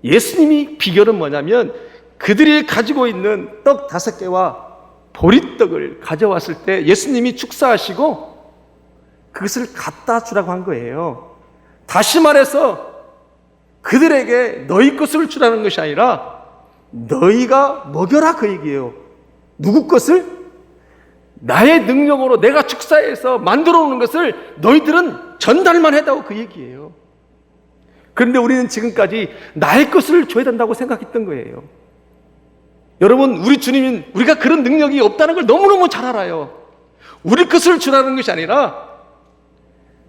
예수님이 비결은 뭐냐면 그들이 가지고 있는 떡 5개와 보리떡을 가져왔을 때 예수님이 축사하시고 그것을 갖다 주라고 한 거예요. 다시 말해서 그들에게 너희 것을 주라는 것이 아니라 너희가 먹여라 그 얘기예요. 누구 것을? 나의 능력으로 내가 축사해서 만들어 오는 것을 너희들은 전달만 해다오 그 얘기예요. 그런데 우리는 지금까지 나의 것을 줘야 된다고 생각했던 거예요. 여러분, 우리 주님은 우리가 그런 능력이 없다는 걸 너무너무 잘 알아요. 우리 것을 주라는 것이 아니라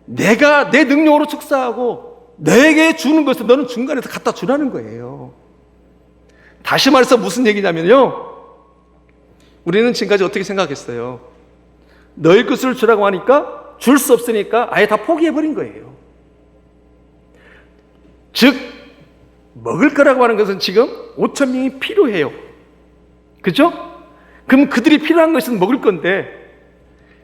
내가 내 능력으로 축사하고 너에게 주는 것을 너는 중간에서 갖다 주라는 거예요. 다시 말해서 무슨 얘기냐면요, 우리는 지금까지 어떻게 생각했어요? 너희 것을 주라고 하니까 줄 수 없으니까 아예 다 포기해버린 거예요. 즉 먹을 거라고 하는 것은 지금 5천 명이 필요해요. 그죠? 그럼 그들이 필요한 것은 먹을 건데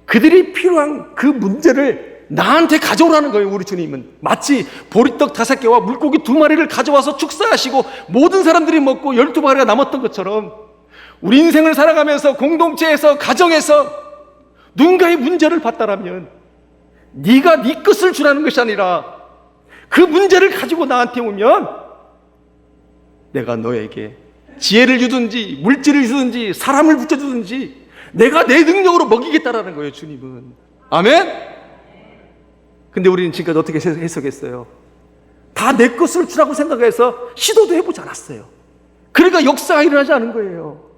그들이 필요한 그 문제를 나한테 가져오라는 거예요. 우리 주님은 마치 보리떡 5개와 물고기 2마리를 가져와서 축사하시고 모든 사람들이 먹고 12마리가 남았던 것처럼 우리 인생을 살아가면서 공동체에서 가정에서 누군가의 문제를 봤다라면 네가 네 것을 주라는 것이 아니라 그 문제를 가지고 나한테 오면 내가 너에게 지혜를 주든지 물질을 주든지 사람을 붙여주든지 내가 내 능력으로 먹이겠다라는 거예요. 주님은. 아멘? 근데 우리는 지금까지 어떻게 해석했어요? 다 내 것을 주라고 생각해서 시도도 해보지 않았어요. 그러니까 역사가 일어나지 않은 거예요.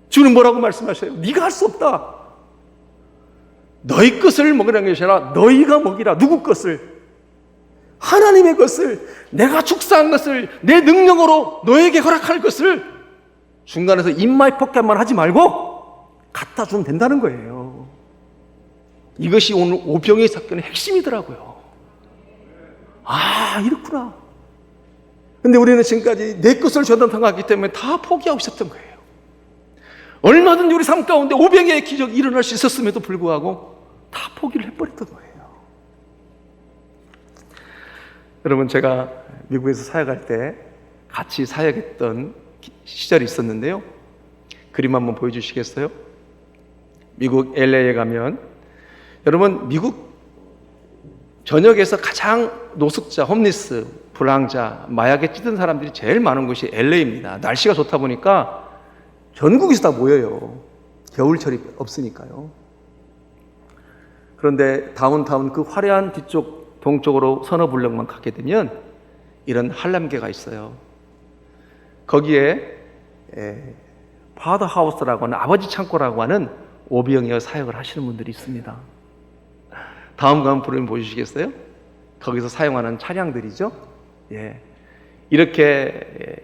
주는 뭐라고 말씀하셔요? 네가 할 수 없다. 너희 것을 먹으라는 것이 아니라 너희가 먹이라. 누구 것을? 하나님의 것을, 내가 축사한 것을, 내 능력으로 너에게 허락할 것을 중간에서 입마이 포켓만 하지 말고 갖다 주면 된다는 거예요. 이것이 오늘 오병이의 사건의 핵심이더라고요. 아, 이렇구나. 근데 우리는 지금까지 내 것을 저던 생각하기 때문에 다 포기하고 있었던 거예요. 얼마든지 우리 삶 가운데 오병이의 기적이 일어날 수 있었음에도 불구하고 다 포기를 해버렸던 거예요. 여러분, 제가 미국에서 사역할 때 같이 사역했던 시절이 있었는데요. 그림 한번 보여주시겠어요? 미국 LA에 가면 여러분, 미국 전역에서 가장 노숙자, 홈리스, 불황자, 마약에 찌든 사람들이 제일 많은 곳이 LA입니다. 날씨가 좋다 보니까 전국에서 다 모여요. 겨울철이 없으니까요. 그런데 다운타운 그 화려한 뒤쪽 동쪽으로 서너 블럭만 가게 되면 이런 한람계가 있어요. 거기에 파더 하우스라고 하는 아버지 창고라고 하는 오병이어 사역을 하시는 분들이 있습니다. 다음 거 한번 부르면 보여주시겠어요? 거기서 사용하는 차량들이죠. 예. 이렇게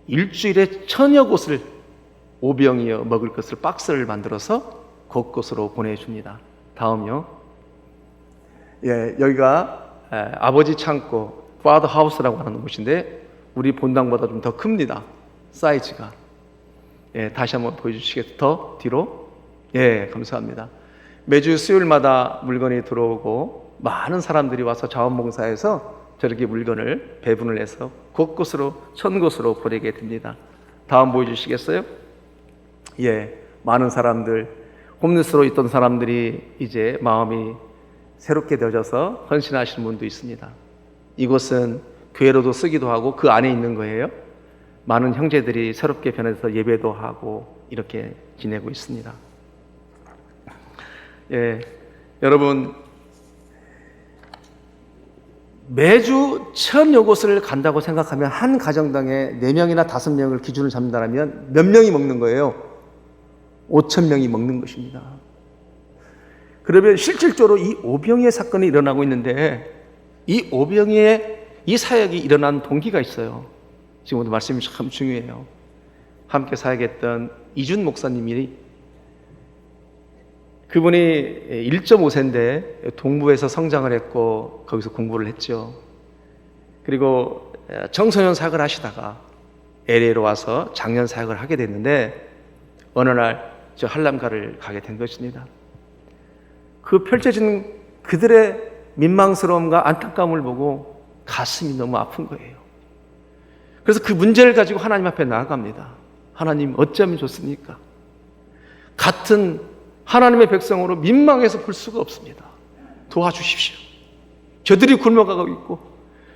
일주일에 1000여 곳을 오병이어 먹을 것을 박스를 만들어서 곳곳으로 보내줍니다. 다음요. 예, 여기가 아버지 창고, 파더 하우스라고 하는 곳인데 우리 본당보다 좀 더 큽니다. 사이즈가. 예, 다시 한번 보여주시겠어요? 더 뒤로. 예, 감사합니다. 매주 수요일마다 물건이 들어오고 많은 사람들이 와서 자원봉사해서 저렇게 물건을 배분을 해서 곳곳으로 1000곳으로 보내게 됩니다. 다음 보여주시겠어요? 예, 많은 사람들, 홈리스로 있던 사람들이 이제 마음이 새롭게 되어져서 헌신하시는 분도 있습니다. 이곳은 교회로도 쓰기도 하고 그 안에 있는 거예요. 많은 형제들이 새롭게 변해서 예배도 하고 이렇게 지내고 있습니다. 예, 여러분, 매주 1000여 곳을 간다고 생각하면 한 가정당에 4명이나 5명을 기준을 잡는다면 몇 명이 먹는 거예요? 5,000명이 먹는 것입니다. 그러면 실질적으로 이 오병이의 사건이 일어나고 있는데 이 오병이의 이 사역이 일어난 동기가 있어요. 지금도 말씀이 참 중요해요. 함께 사역했던 이준 목사님이 그분이 1.5세인데 동부에서 성장을 했고 거기서 공부를 했죠. 그리고 청소년 사역을 하시다가 LA로 와서 장년 사역을 하게 됐는데 어느 날 저 한람가를 가게 된 것입니다. 그 펼쳐진 그들의 민망스러움과 안타까움을 보고 가슴이 너무 아픈 거예요. 그래서 그 문제를 가지고 하나님 앞에 나아갑니다. 하나님 어쩌면 좋습니까? 같은 하나님의 백성으로 민망해서 볼 수가 없습니다. 도와주십시오. 저들이 굶어가고 있고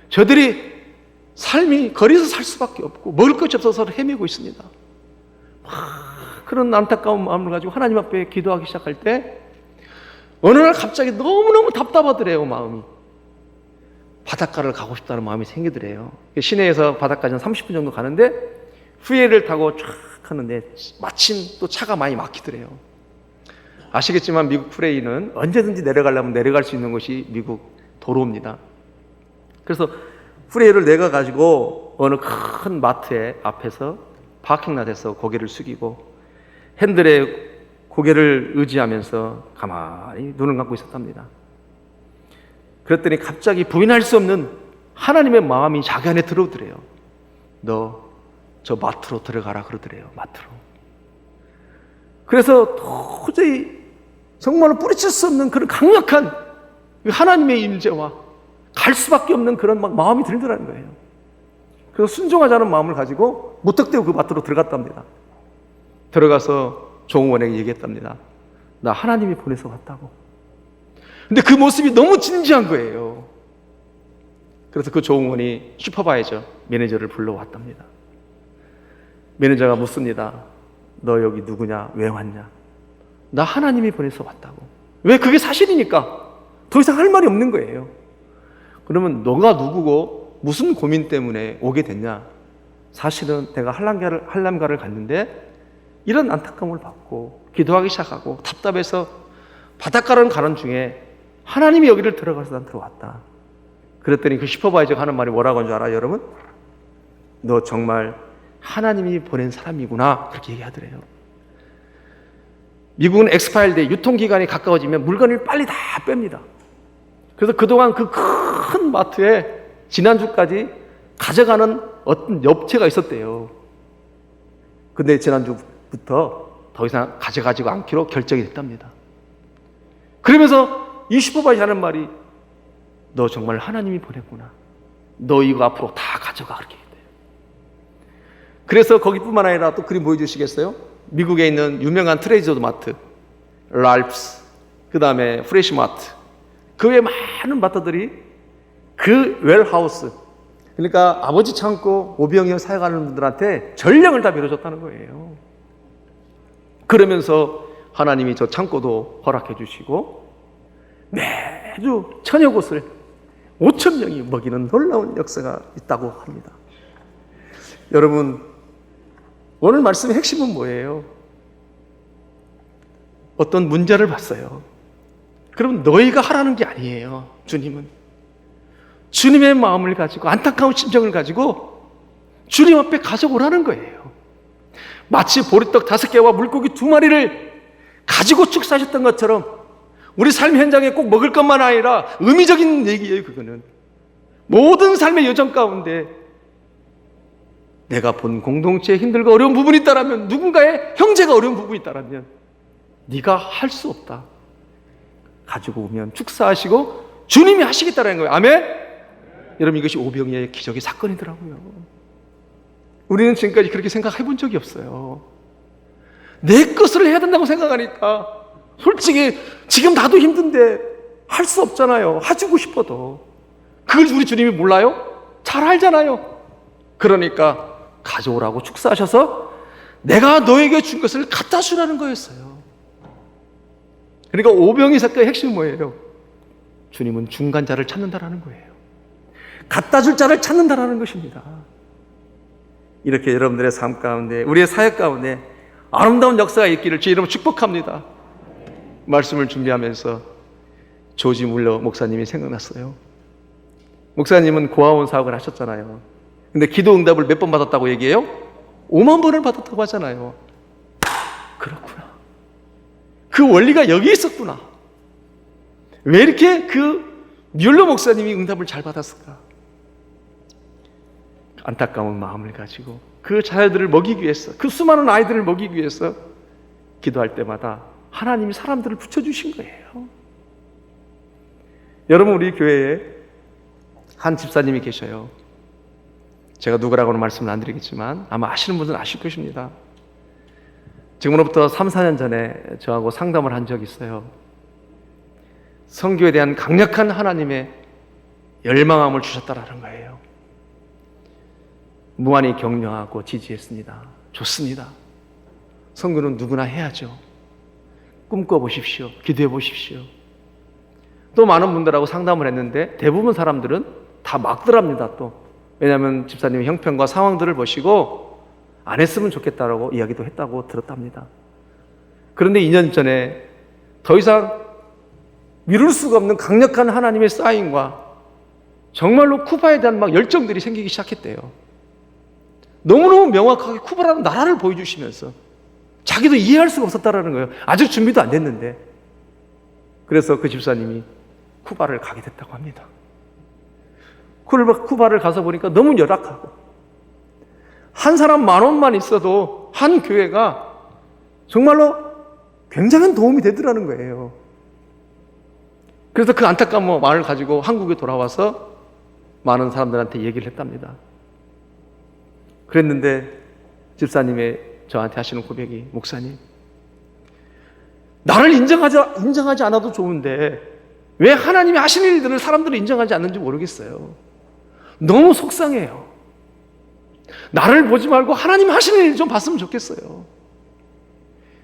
저들이 삶이 거리에서 살 수밖에 없고 먹을 것이 없어서 헤매고 있습니다. 그런 안타까운 마음을 가지고 하나님 앞에 기도하기 시작할 때 어느 날 갑자기 너무너무 답답하더래요. 마음이. 바닷가를 가고 싶다는 마음이 생기더래요. 시내에서 바닷가는 30분 정도 가는데 후회를 타고 쫙 하는데 마침 또 차가 많이 막히더래요. 아시겠지만 미국 프레이는 언제든지 내려가려면 내려갈 수 있는 곳이 미국 도로입니다. 그래서 프레이를 내가가지고 어느 큰 마트의 앞에서 파킹랏에서 고개를 숙이고 핸들에 고개를 의지하면서 가만히 눈을 감고 있었답니다. 그랬더니 갑자기 부인할 수 없는 하나님의 마음이 자기 안에 들어오더래요. 너 저 마트로 들어가라 그러더래요. 마트로. 그래서 도저히 정말로 뿌리칠 수 없는 그런 강력한 하나님의 임재와 갈 수밖에 없는 그런 막 마음이 들더라는 거예요. 그래서 순종하자는 마음을 가지고 무턱대고 그 마트로 들어갔답니다. 들어가서 종업원에게 얘기했답니다. 나 하나님이 보내서 왔다고. 근데 그 모습이 너무 진지한 거예요. 그래서 그 종업원이 슈퍼바이저 매니저를 불러왔답니다. 매니저가 묻습니다. 너 여기 누구냐? 왜 왔냐? 나 하나님이 보내서 왔다고. 왜? 그게 사실이니까 더 이상 할 말이 없는 거예요. 그러면 너가 누구고 무슨 고민 때문에 오게 됐냐? 사실은 내가 한람가를 갔는데 이런 안타까움을 받고 기도하기 시작하고 답답해서 바닷가를 가는 중에 하나님이 여기를 들어가서 난 들어왔다. 그랬더니 그 슈퍼바이저가 하는 말이 뭐라고 한 줄 알아요, 여러분? 너 정말 하나님이 보낸 사람이구나. 그렇게 얘기하더래요. 미국은 엑스파일데 유통기간이 가까워지면 물건을 빨리 다 뺍니다. 그래서 그동안 그 큰 마트에 지난주까지 가져가는 어떤 업체가 있었대요. 근데 지난주부터 더 이상 가져가지고 않기로 결정이 됐답니다. 그러면서 이 슈퍼바이저 하는 말이 너 정말 하나님이 보냈구나. 너 이거 앞으로 다 가져가. 그렇게 했대요. 그래서 거기뿐만 아니라 또 그림 보여주시겠어요? 미국에 있는 유명한 트레저드 마트, 랄프스, 그 다음에 프레시마트, 그 외에 많은 마트들이 그 웰하우스, 그러니까 아버지 창고 오병이어 사역하는 분들한테 전령을 다 빌어줬다는 거예요. 그러면서 하나님이 저 창고도 허락해 주시고 매주 천여 곳을 5,000명이 먹이는 놀라운 역사가 있다고 합니다. 여러분, 오늘 말씀의 핵심은 뭐예요? 어떤 문제를 봤어요. 그럼 너희가 하라는 게 아니에요. 주님의 마음을 가지고 안타까운 심정을 가지고 주님 앞에 가져오라는 거예요. 마치 보리떡 5개와 물고기 2마리를 가지고 축사하셨던 것처럼 우리 삶 현장에 꼭 먹을 것만 아니라 의미적인 얘기예요. 그거는 모든 삶의 여정 가운데 내가 본 공동체에 힘들고 어려운 부분이 있다라면, 누군가의 형제가 어려운 부분이 있다라면 네가 할 수 없다. 가지고 오면 축사하시고 주님이 하시겠다라는 거예요. 아멘? 여러분, 이것이 오병이어의 기적의 사건이더라고요. 우리는 지금까지 그렇게 생각해 본 적이 없어요. 내 것을 해야 된다고 생각하니까 솔직히 지금 나도 힘든데 할 수 없잖아요. 해주고 싶어도. 그걸 우리 주님이 몰라요? 잘 알잖아요. 그러니까 가져오라고 축사하셔서 내가 너에게 준 것을 갖다 주라는 거였어요. 그러니까 오병이 사건의 핵심은 뭐예요? 주님은 중간자를 찾는다라는 거예요. 갖다 줄 자를 찾는다라는 것입니다. 이렇게 여러분들의 삶 가운데, 우리의 사역 가운데 아름다운 역사가 있기를 주의 이름으로 축복합니다. 말씀을 준비하면서 조지 물러 목사님이 생각났어요. 목사님은 고아원 사역을 하셨잖아요. 근데 기도 응답을 몇 번 받았다고 얘기해요? 5만 번을 받았다고 하잖아요. 그렇구나. 그 원리가 여기 있었구나. 왜 이렇게 그 뮬러 목사님이 응답을 잘 받았을까? 안타까운 마음을 가지고 그 자녀들을 먹이기 위해서, 그 수많은 아이들을 먹이기 위해서 기도할 때마다 하나님이 사람들을 붙여주신 거예요. 여러분, 우리 교회에 한 집사님이 계셔요. 제가 누구라고는 말씀을 안 드리겠지만 아마 아시는 분들은 아실 것입니다. 지금으로부터 3, 4년 전에 저하고 상담을 한 적이 있어요. 선교에 대한 강력한 하나님의 열망함을 주셨다라는 거예요. 무한히 격려하고 지지했습니다. 좋습니다. 선교는 누구나 해야죠. 꿈꿔보십시오. 기도해보십시오. 또 많은 분들하고 상담을 했는데 대부분 사람들은 다 막더랍니다. 또 왜냐하면 집사님의 형편과 상황들을 보시고 안 했으면 좋겠다라고 이야기도 했다고 들었답니다. 그런데 2년 전에 더 이상 미룰 수가 없는 강력한 하나님의 사인과 정말로 쿠바에 대한 막 열정들이 생기기 시작했대요. 너무너무 명확하게 쿠바라는 나라를 보여주시면서 자기도 이해할 수가 없었다라는 거예요. 아직 준비도 안 됐는데. 그래서 그 집사님이 쿠바를 가게 됐다고 합니다. 쿠바를 가서 보니까 너무 열악하고 한 사람 10,000원만 있어도 한 교회가 정말로 굉장한 도움이 되더라는 거예요. 그래서 그 안타까운 마음을 가지고 한국에 돌아와서 많은 사람들한테 얘기를 했답니다. 그랬는데 집사님의 저한테 하시는 고백이, 목사님, 나를 인정하지 않아도 좋은데 왜 하나님이 하시는 일들을 사람들이 인정하지 않는지 모르겠어요. 너무 속상해요. 나를 보지 말고 하나님 하시는 일 좀 봤으면 좋겠어요.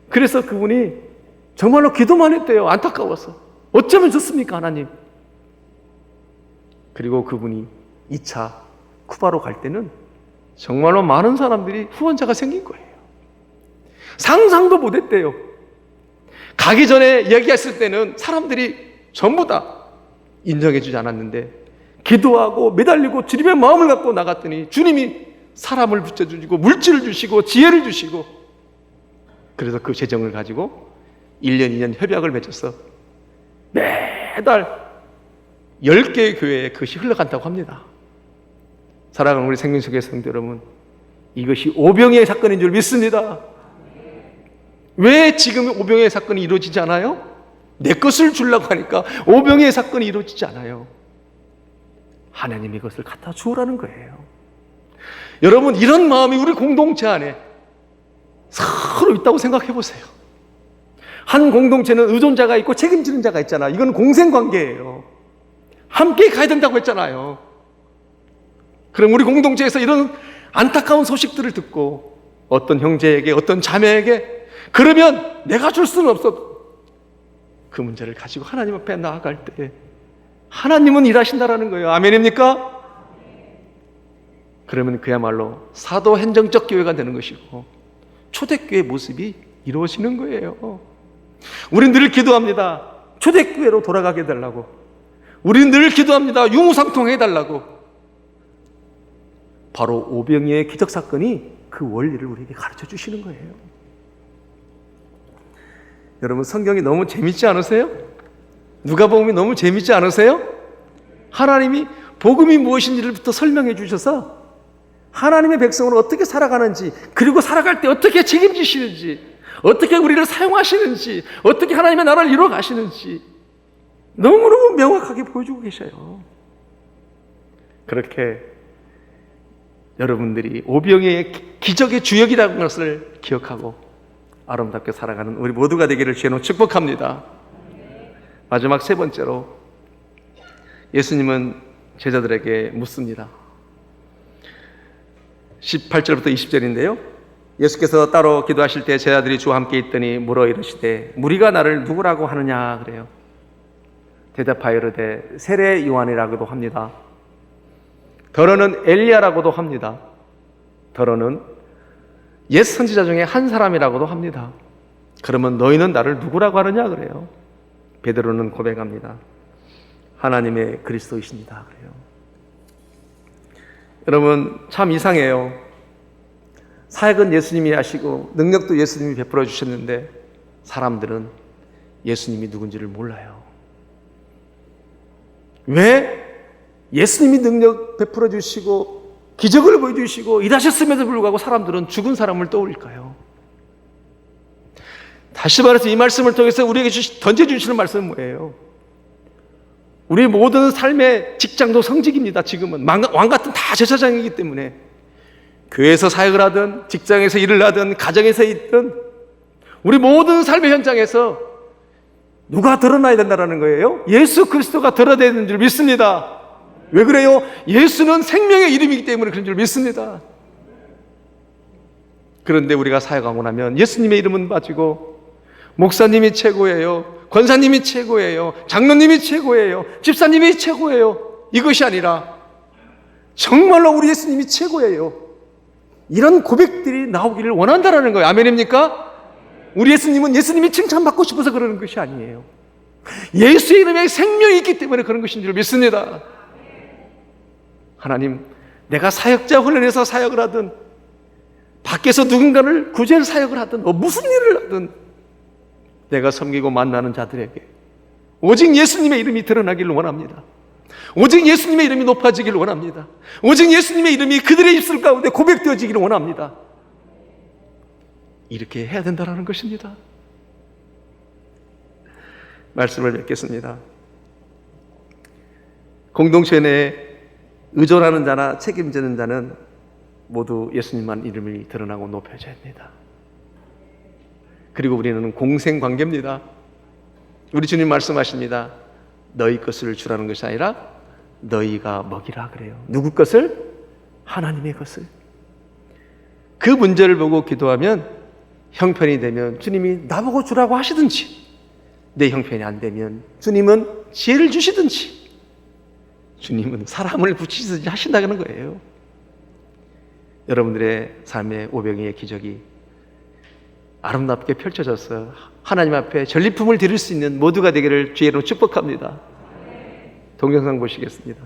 그래서 그분이 정말로 기도만 했대요. 안타까워서. 어쩌면 좋습니까, 하나님? 그리고 그분이 2차 쿠바로 갈 때는 정말로 많은 사람들이 후원자가 생긴 거예요. 상상도 못했대요. 가기 전에 얘기했을 때는 사람들이 전부 다 인정해주지 않았는데 기도하고 매달리고 주님의 마음을 갖고 나갔더니 주님이 사람을 붙여주시고 물질을 주시고 지혜를 주시고, 그래서 그 재정을 가지고 1년, 2년 협약을 맺어서 매달 10개의 교회에 그것이 흘러간다고 합니다. 사랑하는 우리 생명수계 성도 여러분, 이것이 오병이의 사건인 줄 믿습니다. 왜 지금 오병이의 사건이 이루어지지 않아요? 내 것을 주려고 하니까 오병이의 사건이 이루어지지 않아요. 하나님이 그것을 갖다 주오라는 거예요. 여러분, 이런 마음이 우리 공동체 안에 서로 있다고 생각해 보세요. 한 공동체는 의존자가 있고 책임지는 자가 있잖아요. 이건 공생관계예요. 함께 가야 된다고 했잖아요. 그럼 우리 공동체에서 이런 안타까운 소식들을 듣고 어떤 형제에게, 어떤 자매에게, 그러면 내가 줄 수는 없어도 그 문제를 가지고 하나님 앞에 나아갈 때 하나님은 일하신다라는 거예요. 아멘입니까? 그러면 그야말로 사도행정적 교회가 되는 것이고 초대교회 모습이 이루어지는 거예요. 우리는 늘 기도합니다. 초대교회로 돌아가게 해달라고. 우리는 늘 기도합니다. 유무상통해 달라고. 바로 오병이의 기적사건이 그 원리를 우리에게 가르쳐 주시는 거예요. 여러분, 성경이 너무 재밌지 않으세요? 누가복음이 너무 재밌지 않으세요? 하나님이 복음이 무엇인지부터 설명해 주셔서 하나님의 백성으로 어떻게 살아가는지, 그리고 살아갈 때 어떻게 책임지시는지, 어떻게 우리를 사용하시는지, 어떻게 하나님의 나라를 이루어 가시는지 너무너무 명확하게 보여주고 계셔요. 그렇게 여러분들이 오병이의 기적의 주역이라는 것을 기억하고 아름답게 살아가는 우리 모두가 되기를 주님으로 축복합니다. 마지막 세 번째로, 예수님은 제자들에게 묻습니다. 18절부터 20절인데요. 예수께서 따로 기도하실 때 제자들이 주와 함께 있더니 물어 이르시되 무리가 나를 누구라고 하느냐 그래요. 대답하여 이르되 세례 요한이라고도 합니다. 더러는 엘리야라고도 합니다. 더러는 옛 선지자 중에 한 사람이라고도 합니다. 그러면 너희는 나를 누구라고 하느냐 그래요. 베드로는 고백합니다. 하나님의 그리스도이십니다 그래요. 여러분, 참 이상해요. 사역은 예수님이 하시고 능력도 예수님이 베풀어 주셨는데 사람들은 예수님이 누군지를 몰라요. 왜 예수님이 능력 베풀어 주시고 기적을 보여주시고 일하셨음에도 불구하고 사람들은 죽은 사람을 떠올릴까요? 다시 말해서 이 말씀을 통해서 우리에게 던져주시는 말씀은 뭐예요? 우리 모든 삶의 직장도 성직입니다. 지금은 왕 같은 다 제사장이기 때문에 교회에서 사역을 하든 직장에서 일을 하든 가정에서 있든 우리 모든 삶의 현장에서 누가 드러나야 된다는 거예요? 예수 그리스도가 드러나야 되는 줄 믿습니다. 왜 그래요? 예수는 생명의 이름이기 때문에 그런 줄 믿습니다. 그런데 우리가 사역하고 나면 예수님의 이름은 빠지고 목사님이 최고예요, 권사님이 최고예요, 장로님이 최고예요, 집사님이 최고예요, 이것이 아니라 정말로 우리 예수님이 최고예요, 이런 고백들이 나오기를 원한다는 거예요. 아멘입니까? 우리 예수님은 예수님이 칭찬받고 싶어서 그러는 것이 아니에요. 예수의 이름에 생명이 있기 때문에 그런 것인 줄 믿습니다. 하나님, 내가 사역자 훈련해서 사역을 하든 밖에서 누군가를 구제할 사역을 하든 무슨 일을 하든 내가 섬기고 만나는 자들에게 오직 예수님의 이름이 드러나기를 원합니다. 오직 예수님의 이름이 높아지기를 원합니다. 오직 예수님의 이름이 그들의 입술 가운데 고백되어지기를 원합니다. 이렇게 해야 된다는 것입니다. 말씀을 맺겠습니다. 공동체 내에 의존하는 자나 책임지는 자는 모두 예수님만 이름이 드러나고 높여져야 합니다. 그리고 우리는 공생관계입니다. 우리 주님 말씀하십니다. 너희 것을 주라는 것이 아니라 너희가 먹이라 그래요. 누구 것을? 하나님의 것을. 그 문제를 보고 기도하면 형편이 되면 주님이 나보고 주라고 하시든지, 내 형편이 안 되면 주님은 지혜를 주시든지, 주님은 사람을 붙이시든지 하신다는 거예요. 여러분들의 삶의 오병이의 기적이 아름답게 펼쳐져서 하나님 앞에 전리품을 드릴 수 있는 모두가 되기를 주의로 축복합니다. 동영상 보시겠습니다.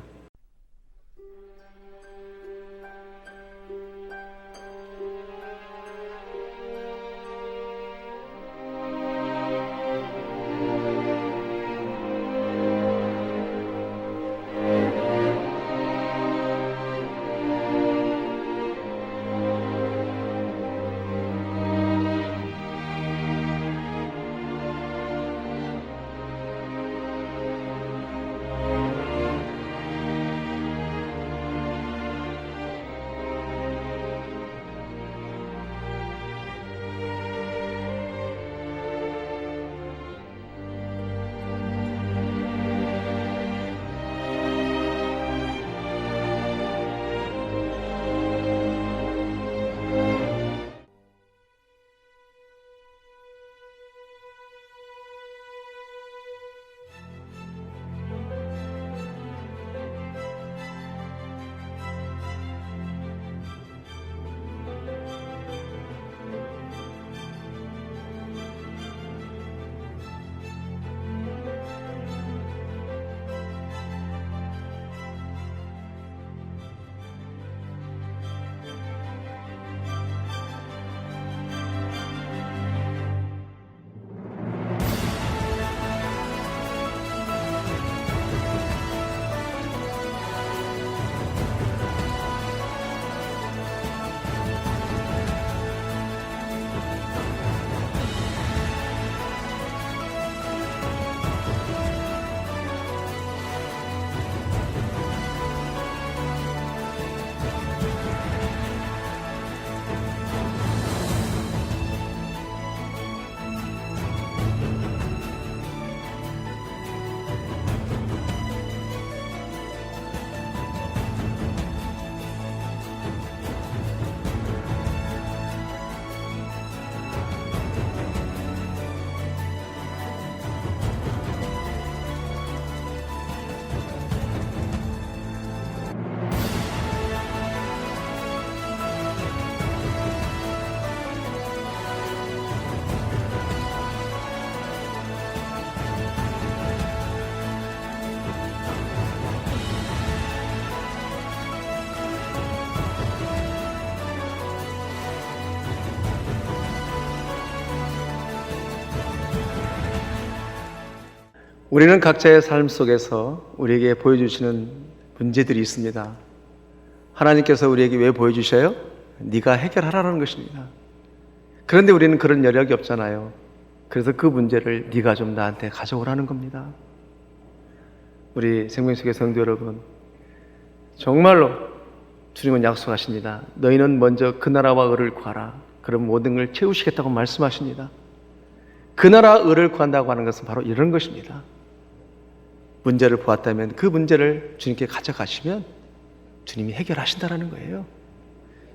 우리는 각자의 삶 속에서 우리에게 보여주시는 문제들이 있습니다. 하나님께서 우리에게 왜 보여주셔요? 네가 해결하라는 것입니다. 그런데 우리는 그런 여력이 없잖아요. 그래서 그 문제를 네가 좀 나한테 가져오라는 겁니다. 우리 생명수의 성도 여러분, 정말로 주님은 약속하십니다. 너희는 먼저 그 나라와 의를 구하라. 그럼 모든 걸 채우시겠다고 말씀하십니다. 그 나라 의를 구한다고 하는 것은 바로 이런 것입니다. 문제를 보았다면 그 문제를 주님께 가져가시면 주님이 해결하신다라는 거예요.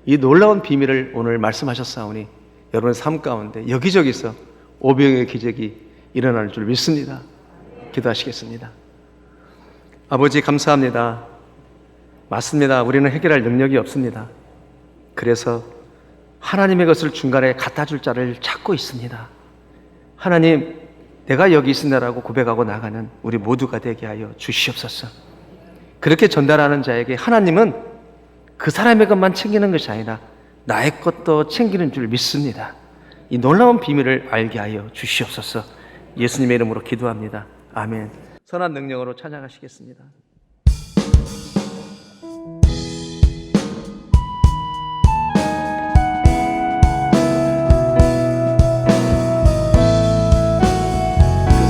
이 놀라운 비밀을 오늘 말씀하셨사오니 여러분의 삶 가운데 여기저기서 오병의 기적이 일어날 줄 믿습니다. 기도하시겠습니다. 아버지 감사합니다. 맞습니다. 우리는 해결할 능력이 없습니다. 그래서 하나님의 것을 중간에 갖다 줄 자를 찾고 있습니다. 하나님, 내가 여기 있습니다라고 고백하고 나가는 우리 모두가 되게 하여 주시옵소서. 그렇게 전달하는 자에게 하나님은 그 사람의 것만 챙기는 것이 아니라 나의 것도 챙기는 줄 믿습니다. 이 놀라운 비밀을 알게 하여 주시옵소서. 예수님의 이름으로 기도합니다. 아멘. 선한 능력으로 찬양하시겠습니다.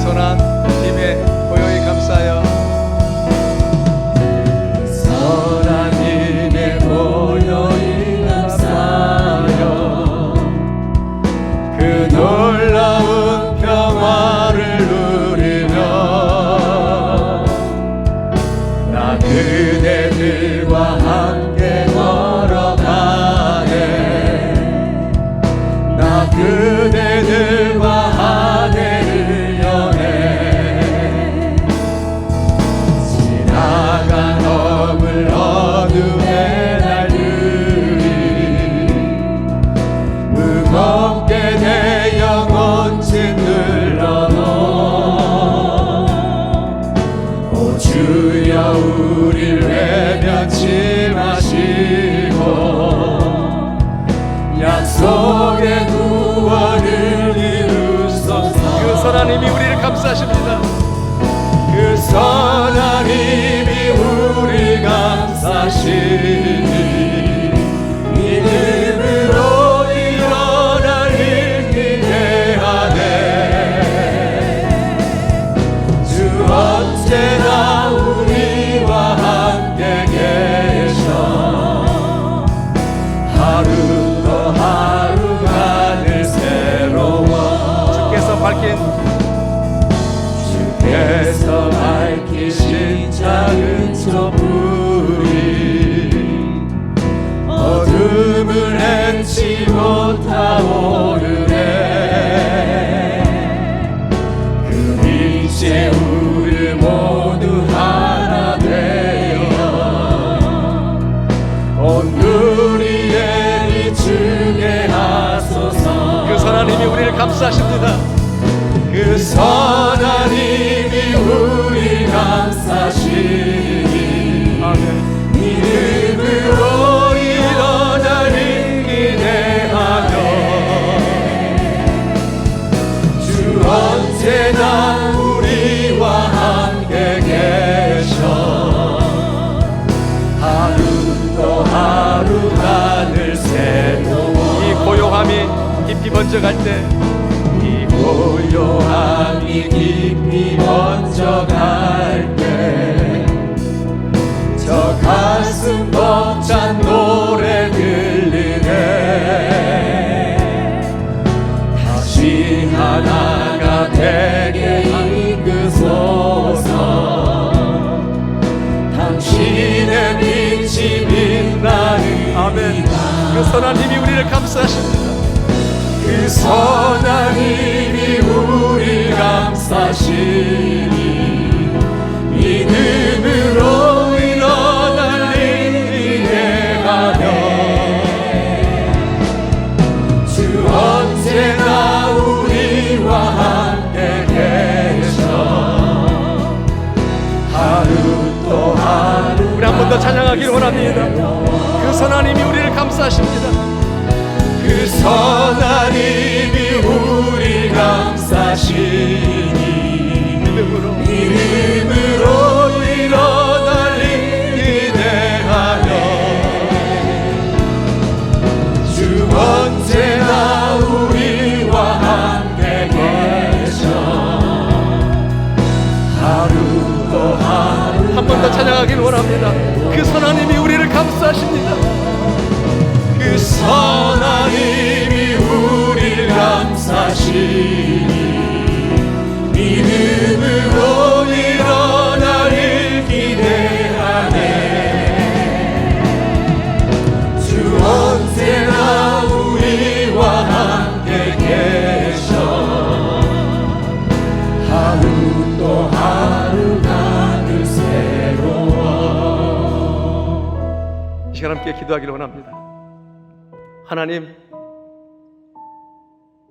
선한 힘에 고요히 감싸여 선한 힘에 고요히 감싸여 그 놀라운 평화를 누리며 나 그대들과 함께 걸어가네. 나 그대들과 하늘을 여네. 지나간 어물 어둠의 날들이 무겁게 내 영혼 짓눌러도 오 주여 우릴 외면치 마시고 약속의 구원을 이루소서. 그 선한 힘이 우리를 감싸십니다. 그 선한 힘이 우리 감싸시니 믿음으로 일어날 힘 기대하네. 주 언제나 우리와 함께 계셔. 하루 또 하루가 늘 새로워. 주께서 밝힌 주께서 밝히신 작은 촛불이 어둠을 헤치 못하오르네. 그 빛에 우리 모두 하나 되어 온 누리에 비추게 하소서. 그 선한 힘이 우리를 감싸십니다. 그 선한 힘이 우리 감싸시니 믿음으로 일어날 힘 기대하며 주 언제나 우리와 함께 계셔. 하루 또 하루가 늘 새로워. 이 고요함이 깊이 번져갈 때 고요함이 깊이 번져갈 때 저 가슴 벅찬 노래 들리네. 다시 하나가 되게 이끄소서. 당신의 빛이 빛나는 아멘. 그 선한 힘이 우리를 감싸십니다. 그 선한 힘이 우리 감싸시니 믿음으로 일어날 힘 기대하며 주 언제나 우리와 함께 계셔. 하루 또 하루 우리 한 번 더 찬양하기를 원합니다. 그 선한 힘이 우리를 감싸십니다. 그 선한 힘이 우리 감싸시니 믿음으로 일어날 힘 기대하며 나가길 원합니다. 그 선하님이 우리를 감싸십니다. 그 선하님이 우리를 감싸시니 믿음으로 일어나를 기대하네. 주 언제나 우리와 함께 계셔. 하루 또 하루가 늘 새로워. 이 시간 함께 기도하기를 원합니다. 하나님,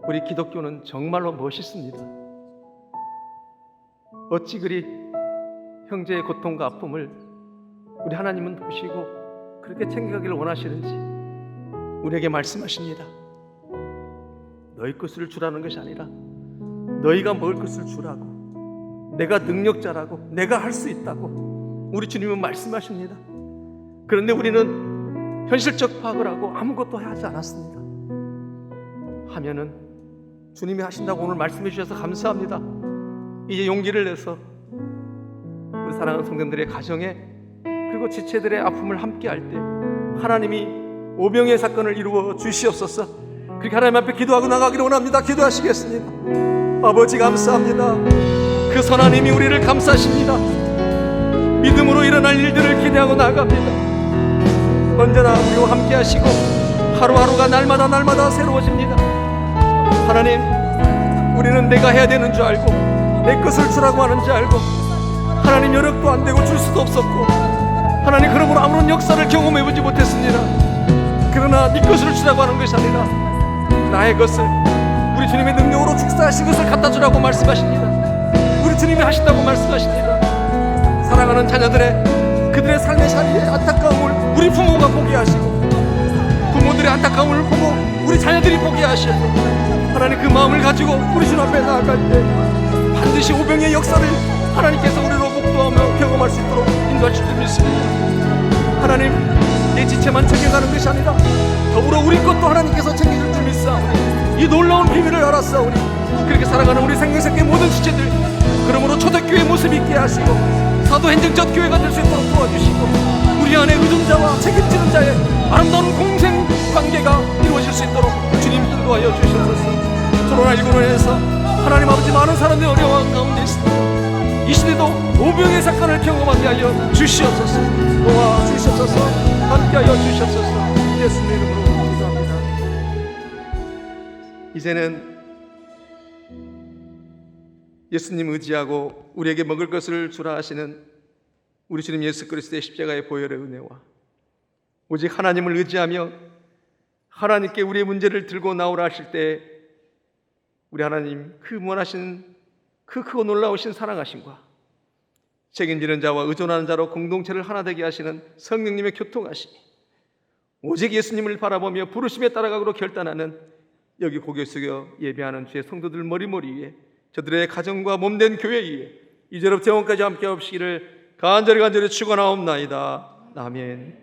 우리 기독교는 정말로 멋있습니다. 어찌 그리 형제의 고통과 아픔을 우리 하나님은 보시고 그렇게 챙겨가기를 원하시는지 우리에게 말씀하십니다. 너희 것을 주라는 것이 아니라 너희가 먹을 것을 주라고, 내가 능력자라고, 내가 할 수 있다고 우리 주님은 말씀하십니다. 그런데 우리는 현실적 파악을 하고 아무것도 하지 않았습니다. 하면은 주님이 하신다고 오늘 말씀해 주셔서 감사합니다. 이제 용기를 내서 우리 사랑하는 성도들의 가정에 그리고 지체들의 아픔을 함께 할 때 하나님이 오병의 사건을 이루어 주시옵소서. 그렇게 하나님 앞에 기도하고 나가기를 원합니다. 기도하시겠습니다. 아버지 감사합니다. 그 선하님이 우리를 감싸십니다. 믿음으로 일어날 일들을 기대하고 나아갑니다. 언제나 우리와 함께 하시고 하루하루가 날마다 새로워집니다. 하나님, 우리는 내가 해야 되는 줄 알고 내 것을 주라고 하는 줄 알고 하나님 여력도 안 되고 줄 수도 없었고 하나님 그러므로 아무런 역사를 경험해보지 못했습니다. 그러나 네 것을 주라고 하는 것이 아니라 나의 것을, 우리 주님의 능력으로 축사하신 것을 갖다 주라고 말씀하십니다. 우리 주님이 하신다고 말씀하십니다. 사랑하는 자녀들의 그들의 삶의 자리에 안타까움을 우리 부모가 보게 하시고 부모들의 안타까움을 보고 우리 자녀들이 보게 하시고 하나님 그 마음을 가지고 우리 주님 앞에 나아갈 때 반드시 오병의 역사를 하나님께서 우리로 목도하며 경험할 수 있도록 인도하실 줄 믿습니다. 하나님, 내 지체만 챙겨가는 것이 아니라 더불어 우리 것도 하나님께서 챙겨줄 줄 믿사오니 이 놀라운 비밀을 알았사오니 그렇게 살아가는 우리 생명새끼 모든 지체들, 그러므로 초대교회 모습 있게 하시고 사도행정 첫 교회가 될 수 있도록 도와주시고 우리 안에 의존자와 책임지는 자의 아름다운 공생 관계가 이루어질 수 있도록 주님 인도하여 주시옵소서. 코로나19로 인해서 하나님 아버지 많은 사람들이 어려워하는 가운데 있습니다. 이 시대도 오병의 사건을 경험하게 하여 주시옵소서. 도와주시옵소서. 함께하여 주시옵소서. 예수님의 이름으로 기도합니다. 이제는 예수님 의지하고 우리에게 먹을 것을 주라 하시는 우리 주님 예수 그리스도의 십자가의 보혈의 은혜와 오직 하나님을 의지하며 하나님께 우리의 문제를 들고 나오라 하실 때 우리 하나님 그 무한하신 그 크고 놀라우신 사랑하심과 책임지는 자와 의존하는 자로 공동체를 하나 되게 하시는 성령님의 교통하심이 오직 예수님을 바라보며 부르심에 따라가기로 결단하는 여기 고개 숙여 예배하는 주의 성도들 머리머리 위에 저들의 가정과 몸된 교회 위에 이제로부터 영원까지 함께 없시기를 간절히 축원하옵나이다. 아멘.